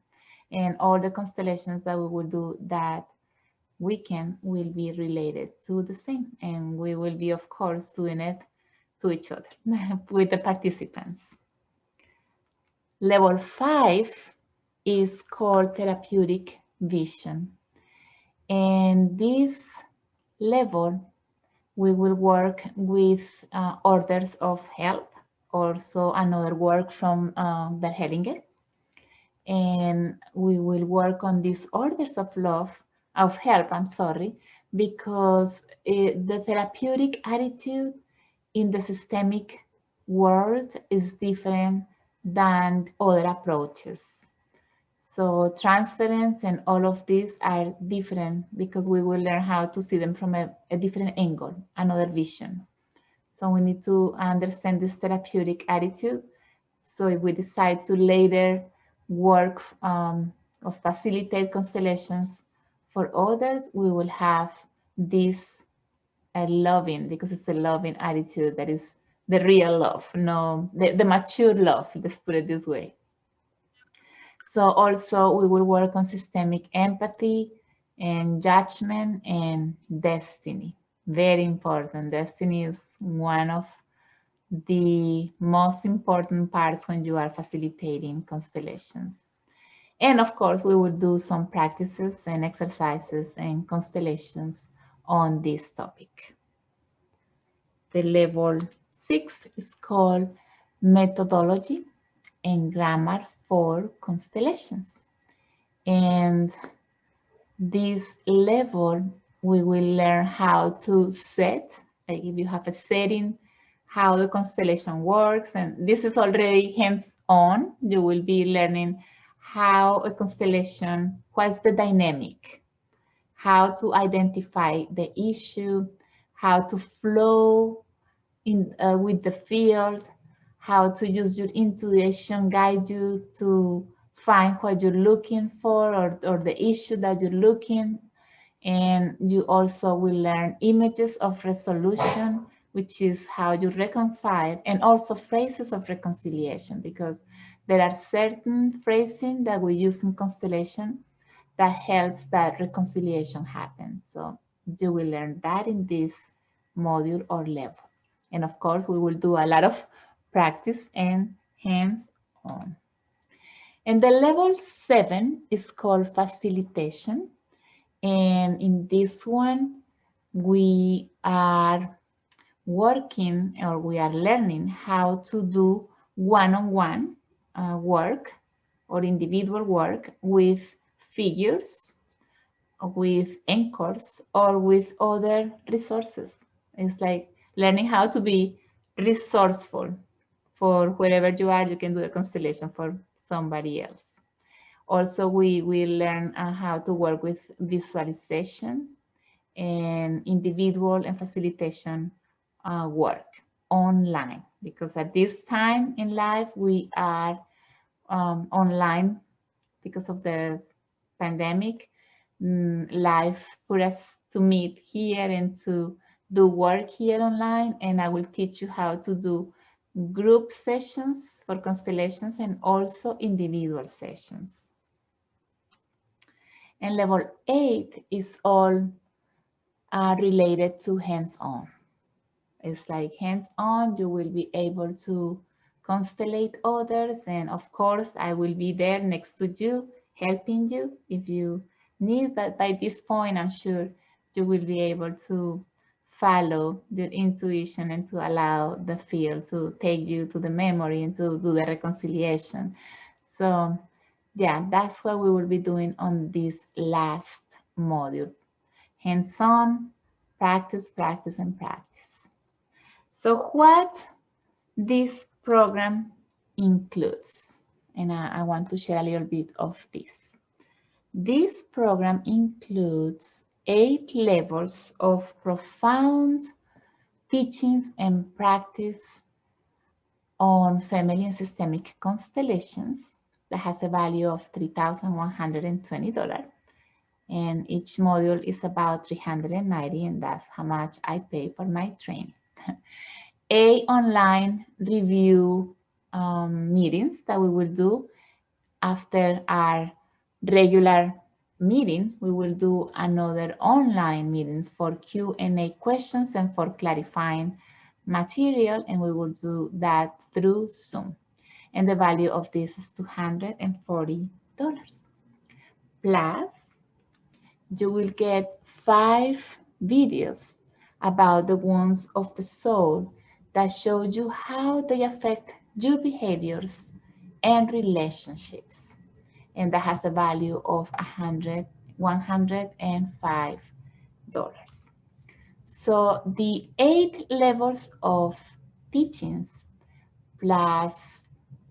And all the constellations that we will do that weekend will be related to the same. And we will be, of course, doing it to each other with the participants. Level 5 is called therapeutic vision. And this level, we will work with orders of help, also another work from Bert Hellinger. And we will work on these orders of help, because the therapeutic attitude in the systemic world is different than other approaches. So transference and all of these are different because we will learn how to see them from a different angle, another vision. So we need to understand this therapeutic attitude. So if we decide to later work or facilitate constellations for others, we will have this loving, because it's a loving attitude that is the real love, the mature love, let's put it this way. So also we will work on systemic empathy and judgment and destiny. Very important. Destiny is one of the most important parts when you are facilitating constellations. And of course, we will do some practices and exercises and constellations on this topic. The level 6 is called methodology and grammar for constellations. And this level, we will learn how to set, like if you have a setting, how the constellation works. And this is already hands-on. You will be learning how a constellation, what's the dynamic, how to identify the issue, how to flow with the field, how to use your intuition guide you to find what you're looking for or the issue that you're looking, And you also will learn images of resolution, which is how you reconcile, and also phrases of reconciliation, because there are certain phrasing that we use in constellation that helps that reconciliation happen. So you will learn that in this module or level. And of course, we will do a lot of practice and hands-on. And the level 7 is called facilitation. And in this one, we are working, or we are learning how to do one-on-one work or individual work with figures, with anchors, or with other resources. It's like learning how to be resourceful for wherever you are. You can do a constellation for somebody else. Also, we will learn how to work with visualization and individual and facilitation work online, because at this time in life we are online because of the pandemic. Life put us to meet here and to do work here online, and I will teach you how to do group sessions for constellations and also individual sessions. And level 8 is all related to hands-on. It's like hands-on, you will be able to constellate others. And of course, I will be there next to you, helping you if you need. But by this point, I'm sure you will be able to follow your intuition and to allow the field to take you to the memory and to do the reconciliation. So yeah, that's what we will be doing on this last module. Hands-on, practice, practice, and practice. So what this program includes, and I want to share a little bit of this. This program includes 8 levels of profound teachings and practice on family and systemic constellations that has a value of $3,120. And each module is about $390, and that's how much I pay for my training. A online review meetings that we will do after our regular meeting. We will do another online meeting for Q&A questions and for clarifying material, and we will do that through Zoom. And the value of this is $240. Plus, you will get 5 videos about the wounds of the soul that show you how they affect your behaviors and relationships. And that has a value of $105. So the 8 levels of teachings plus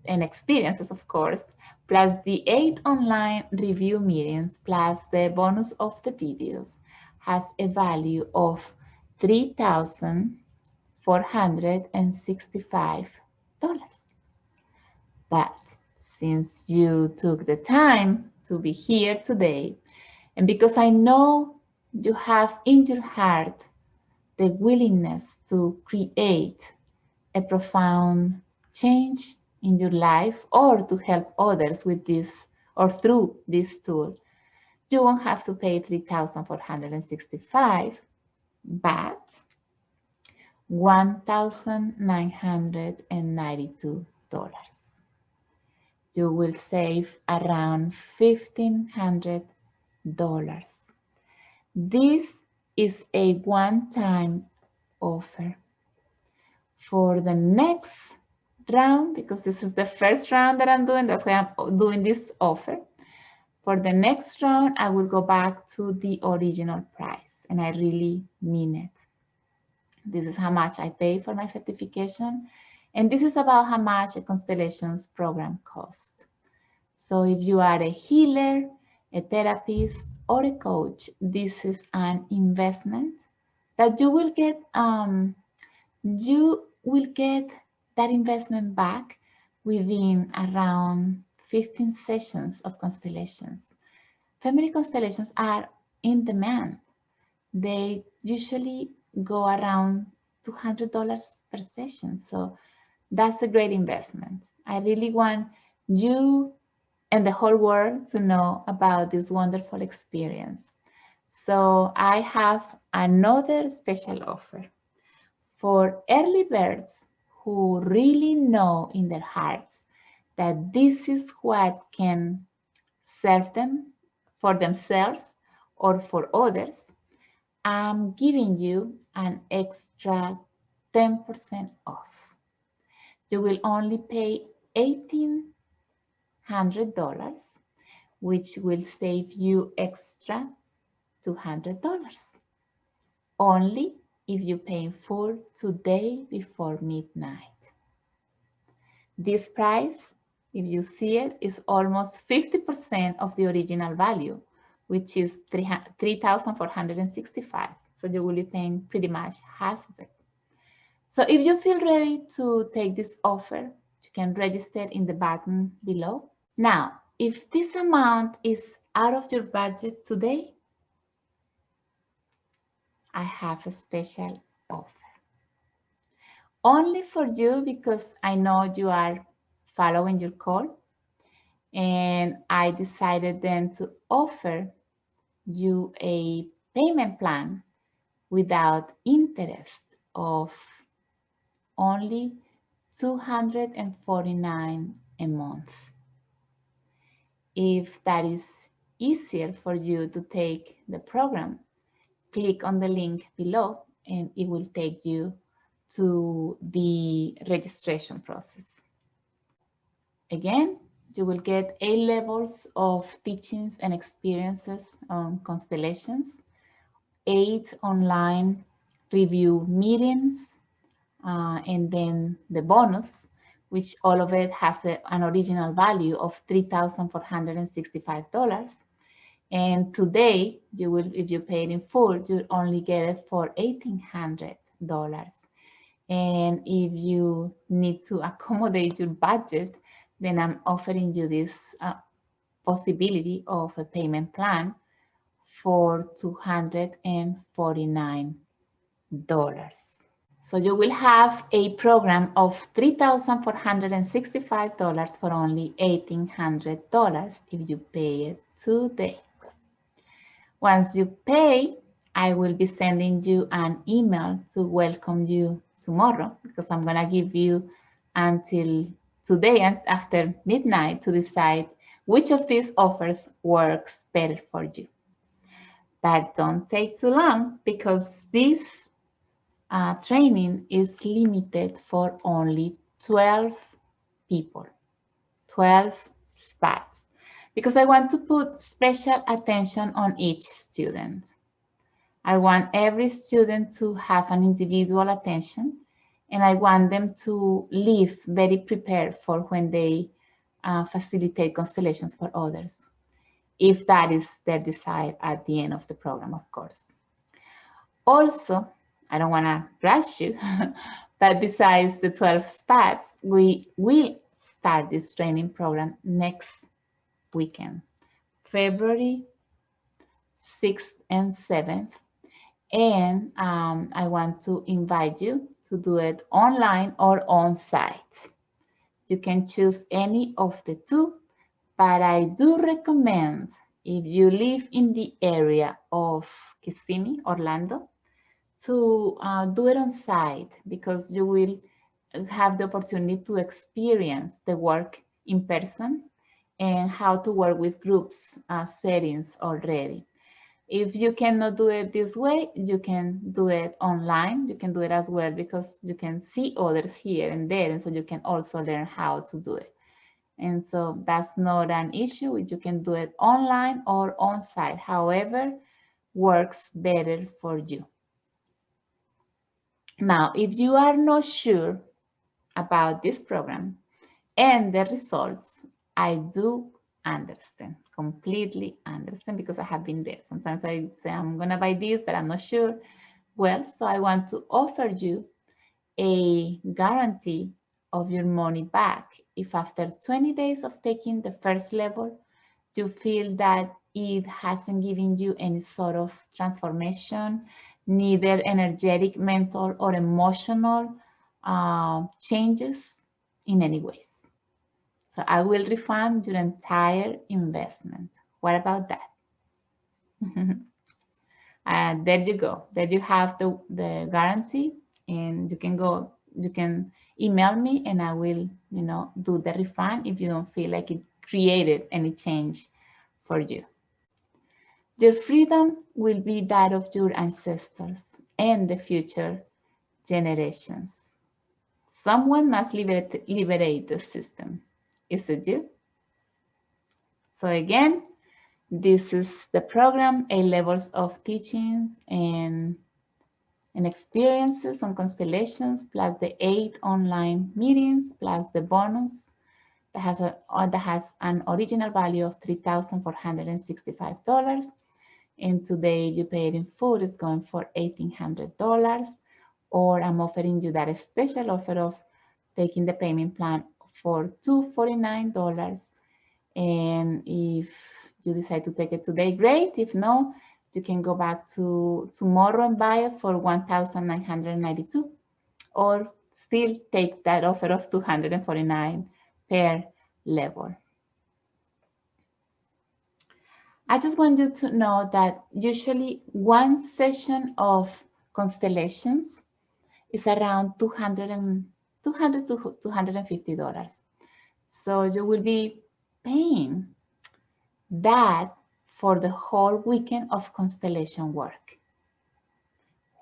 and experiences, of course, plus the 8 online review meetings, plus the bonus of the videos, has a value of $3,465. But since you took the time to be here today, and because I know you have in your heart the willingness to create a profound change in your life, or to help others with this or through this tool, you won't have to pay $3,465, but $1,992. You will save around $1,500. This is a one-time offer. For the next round, because this is the first round that I'm doing, that's why I'm doing this offer. For the next round, I will go back to the original price, and I really mean it. This is how much I pay for my certification, and this is about how much a constellations program costs. So if you are a healer, a therapist, or a coach, this is an investment that you will get that investment back within around 15 sessions of constellations. Family constellations are in demand. They usually go around $200 per session. So that's a great investment. I really want you and the whole world to know about this wonderful experience. So I have another special offer for early birds who really know in their hearts that this is what can serve them for themselves or for others. I'm giving you an extra 10% off. You will only pay $1,800, which will save you extra $200. Only if you pay in full today before midnight. This price, if you see it, is almost 50% of the original value, which is $3,465. So you will be paying pretty much half of it. So if you feel ready to take this offer, you can register in the button below. Now, if this amount is out of your budget today, I have a special offer. Only for you, because I know you are following your call, and I decided then to offer you a payment plan without interest of only $249 a month. If that is easier for you to take the program, click on the link below and it will take you to the registration process. Again, you will get 8 levels of teachings and experiences on constellations, 8 online review meetings, and then the bonus, which all of it has an original value of $3,465. And today, you will, if you pay it in full, you'll only get it for $1,800. And if you need to accommodate your budget, then I'm offering you this possibility of a payment plan for $249. So you will have a program of $3,465 for only $1,800 if you pay it today. Once you pay, I will be sending you an email to welcome you tomorrow, because I'm going to give you until today and after midnight to decide which of these offers works better for you. But don't take too long, because this training is limited for only 12 people, 12 spots, because I want to put special attention on each student. I want every student to have an individual attention, and I want them to leave very prepared for when they facilitate constellations for others, if that is their desire at the end of the program, of course. Also, I don't want to rush you, but besides the 12 spots, we will start this training program next weekend, February 6th and 7th. And I want to invite you to do it online or on site. You can choose any of the two, but I do recommend, if you live in the area of Kissimmee, Orlando, to do it on site, because you will have the opportunity to experience the work in person and how to work with groups settings already. If you cannot do it this way, you can do it online. You can do it as well, because you can see others here and there, and so you can also learn how to do it. And so that's not an issue. You can do it online or on site, however works better for you. Now, if you are not sure about this program and the results, I do understand, completely understand, because I have been there. Sometimes I say, I'm gonna buy this, but I'm not sure. Well, so I want to offer you a guarantee of your money back. If after 20 days of taking the first level, you feel that it hasn't given you any sort of transformation, neither energetic, mental, or emotional changes in any ways. So I will refund your entire investment. What about that? And there you go. There you have the guarantee, and you can email me and I will, do the refund if you don't feel like it created any change for you. Your freedom will be that of your ancestors and the future generations. Someone must liberate the system. Is it you? So again, this is the program, 8 levels of teachings and experiences on constellations, plus the 8 online meetings, plus the bonus that has an original value of $3,465. And today you pay it in full, it's going for $1,800. Or I'm offering you that special offer of taking the payment plan for $249. And if you decide to take it today, great. If no, you can go back to tomorrow and buy it for $1,992, or still take that offer of $249 per level. I just want you to know that usually one session of constellations is around $200 to $250. So you will be paying that for the whole weekend of constellation work,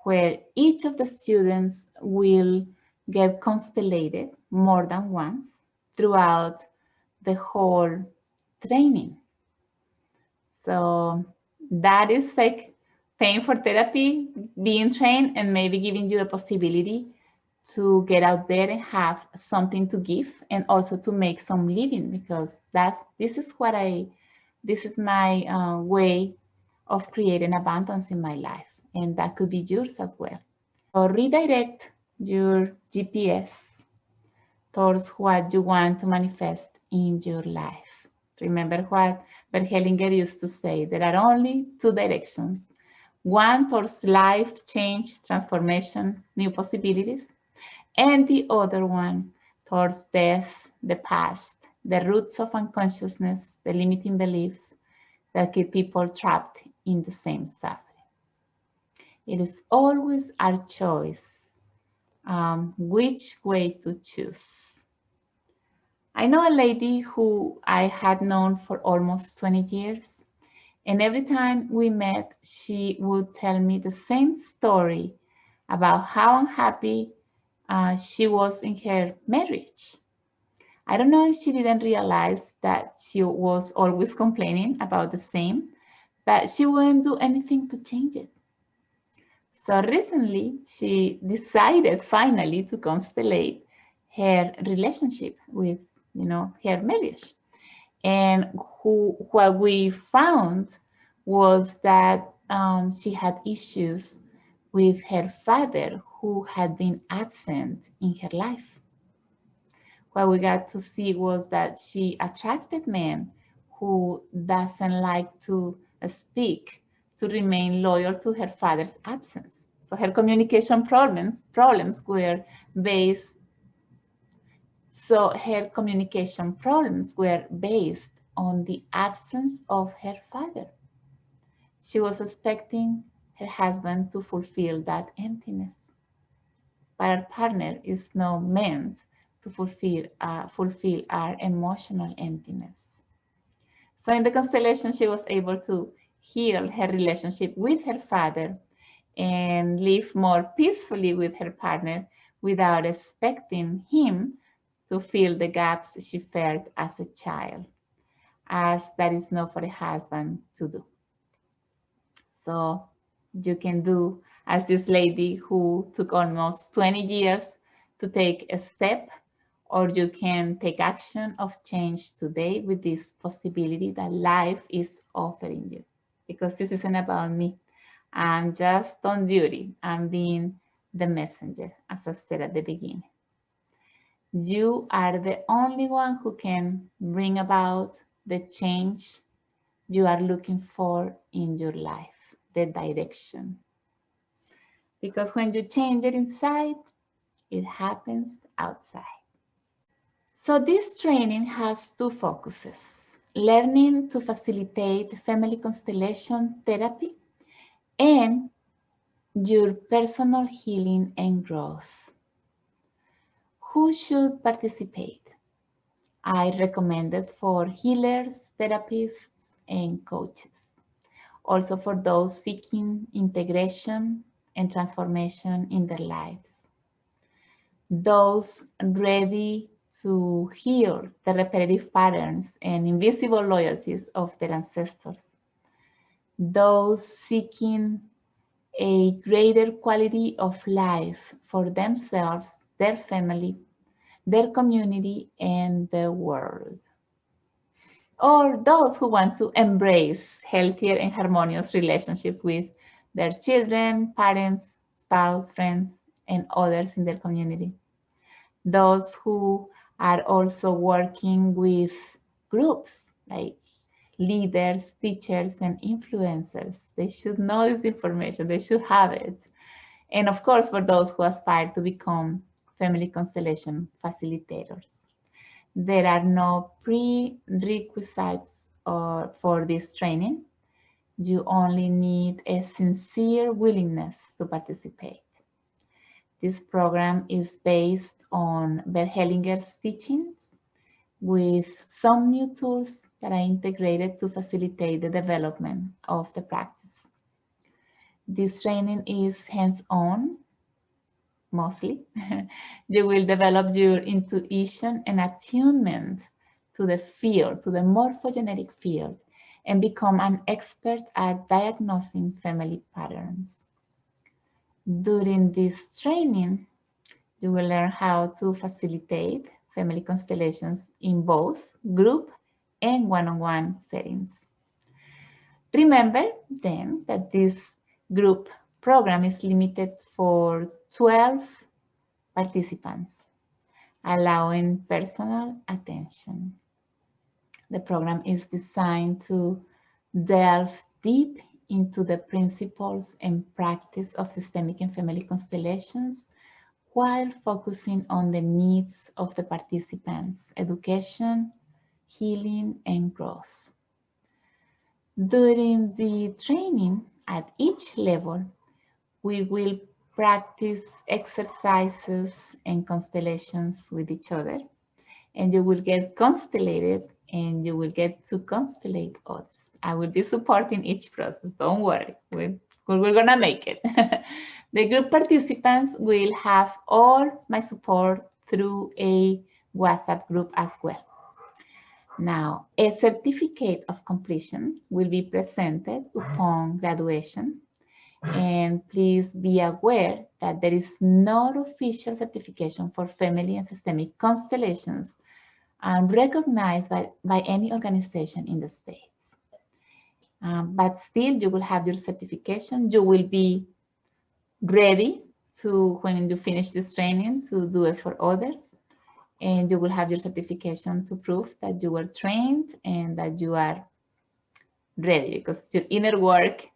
where each of the students will get constellated more than once throughout the whole training. So that is like paying for therapy, being trained, and maybe giving you a possibility to get out there and have something to give, and also to make some living, because this is my way of creating abundance in my life, and that could be yours as well. So redirect your GPS towards what you want to manifest in your life. Remember what Bert Hellinger used to say, there are only 2 directions. One towards life change, transformation, new possibilities, and the other one towards death, the past, the roots of unconsciousness, the limiting beliefs that keep people trapped in the same suffering. It is always our choice which way to choose. I know a lady who I had known for almost 20 years, and every time we met, she would tell me the same story about how unhappy she was in her marriage. I don't know if she didn't realize that she was always complaining about the same, but she wouldn't do anything to change it. So recently, she decided finally to constellate her relationship with, her marriage. And what we found was that she had issues with her father, who had been absent in her life. What we got to see was that she attracted men who doesn't like to speak, to remain loyal to her father's absence. So her communication problems were based. So her communication problems were based on the absence of her father. She was expecting her husband to fulfill that emptiness, but our partner is not meant to fulfill our emotional emptiness. So in the constellation, she was able to heal her relationship with her father and live more peacefully with her partner without expecting him to fill the gaps she felt as a child, as that is not for a husband to do. So you can do as this lady who took almost 20 years to take a step, or you can take action of change today with this possibility that life is offering you. Because this isn't about me. I'm just on duty. I'm being the messenger, as I said at the beginning. You are the only one who can bring about the change you are looking for in your life, the direction. Because when you change it inside, it happens outside. So this training has two focuses: learning to facilitate family constellation therapy and your personal healing and growth. Who should participate? I recommend it for healers, therapists, and coaches. Also for those seeking integration and transformation in their lives. Those ready to heal the repetitive patterns and invisible loyalties of their ancestors. Those seeking a greater quality of life for themselves, their family, their community, and the world. Or those who want to embrace healthier and harmonious relationships with their children, parents, spouse, friends, and others in their community. Those who are also working with groups like leaders, teachers, and influencers. They should know this information, they should have it. And of course, for those who aspire to become family constellation facilitators. There are no prerequisites for this training. You only need a sincere willingness to participate. This program is based on Bert Hellinger's teachings with some new tools that are integrated to facilitate the development of the practice. This training is hands-on, mostly. You will develop your intuition and attunement to the field, to the morphogenetic field, and become an expert at diagnosing family patterns. During this training, you will learn how to facilitate family constellations in both group and one-on-one settings. Remember then that this group program is limited for 12 participants, allowing personal attention. The program is designed to delve deep into the principles and practice of systemic and family constellations while focusing on the needs of the participants, education, healing, and growth. During the training at each level, we will practice exercises and constellations with each other, and you will get constellated and you will get to constellate others. I will be supporting each process, don't worry, we're gonna make it. The group participants will have all my support through a WhatsApp group as well. Now, a certificate of completion will be presented upon graduation. And please be aware that there is no official certification for family and systemic constellations recognized by any organization in the States. But still, you will have your certification. You will be ready to, when you finish this training, to do it for others. And you will have your certification to prove that you were trained and that you are ready, because your inner work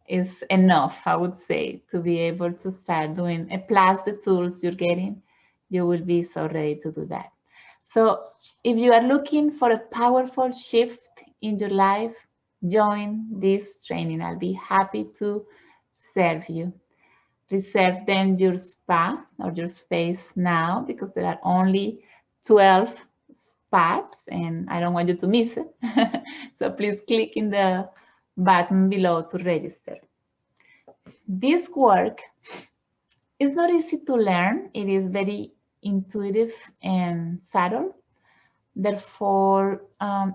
is enough, I would say, to be able to start doing it. Plus the tools you're getting, you will be so ready to do that. So if you are looking for a powerful shift in your life, join this training. I'll be happy to serve you. Reserve then your spa or your space now, because there are only 12 spots and I don't want you to miss it. So please click in the button below to register. This work is not easy to learn. It is very intuitive and subtle. Therefore,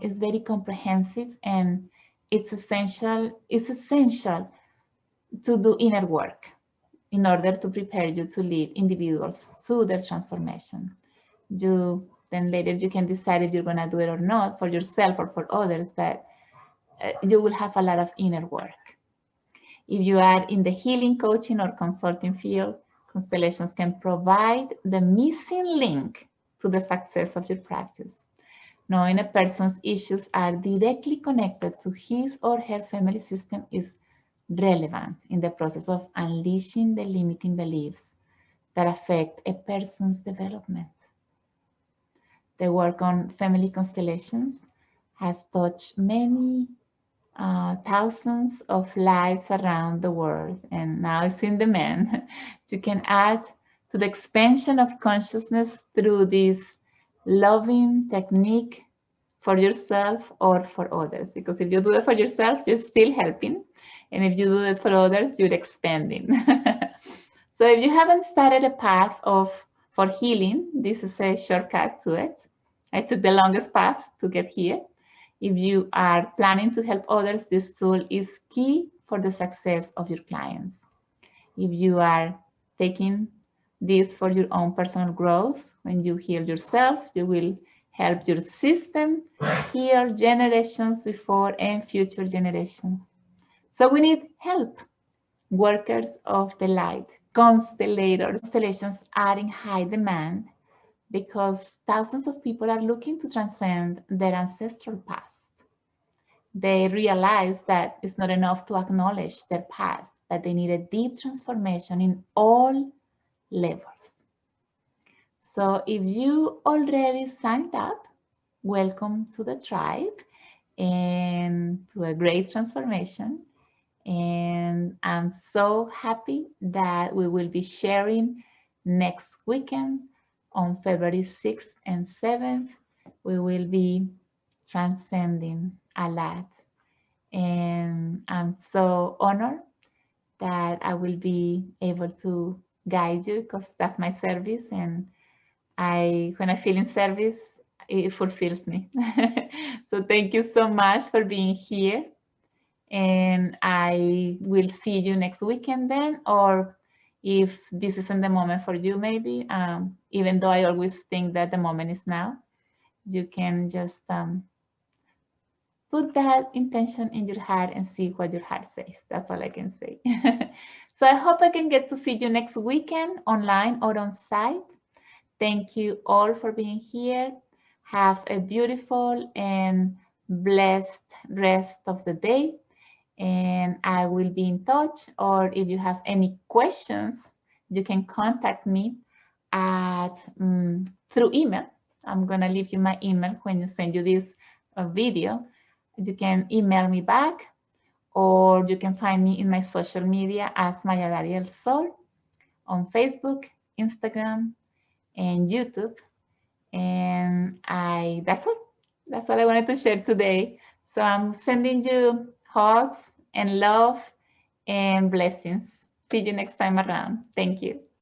it's very comprehensive, and it's essential to do inner work in order to prepare you to lead individuals through their transformation. Then later you can decide if you're going to do it or not for yourself or for others, but you will have a lot of inner work. If you are in the healing, coaching, or consulting field, constellations can provide the missing link to the success of your practice. Knowing a person's issues are directly connected to his or her family system is relevant in the process of unleashing the limiting beliefs that affect a person's development. The work on family constellations has touched many thousands of lives around the world, and now it's in demand. You can add to the expansion of consciousness through this loving technique for yourself or for others. Because if you do it for yourself, you're still helping. And if you do it for others, you're expanding. So if you haven't started a path for healing, this is a shortcut to it. I took the longest path to get here. If you are planning to help others, this tool is key for the success of your clients. If you are taking this for your own personal growth, when you heal yourself, you will help your system heal generations before and future generations. So we need help. Workers of the light, constellators. Constellations are in high demand because thousands of people are looking to transcend their ancestral past. They realize that it's not enough to acknowledge their past, that they need a deep transformation in all levels. So if you already signed up, welcome to the tribe and to a great transformation. And I'm so happy that we will be sharing next weekend on February 6th and 7th. We will be transcending a lot. And I'm so honored that I will be able to guide you because that's my service. And when I feel in service, it fulfills me. So thank you so much for being here. And I will see you next weekend then, or if this isn't the moment for you, maybe, even though I always think that the moment is now, you can just put that intention in your heart and see what your heart says. That's all I can say. So I hope I can get to see you next weekend online or on site. Thank you all for being here. Have a beautiful and blessed rest of the day. And I will be in touch, or if you have any questions, you can contact me at through email. I'm gonna leave you my email when you send you this video. You can email me back, or you can find me in my social media as Maya Dariel Sol on Facebook, Instagram, and YouTube. And that's all. That's all I wanted to share today. So I'm sending you hugs and love and blessings. See you next time around. Thank you.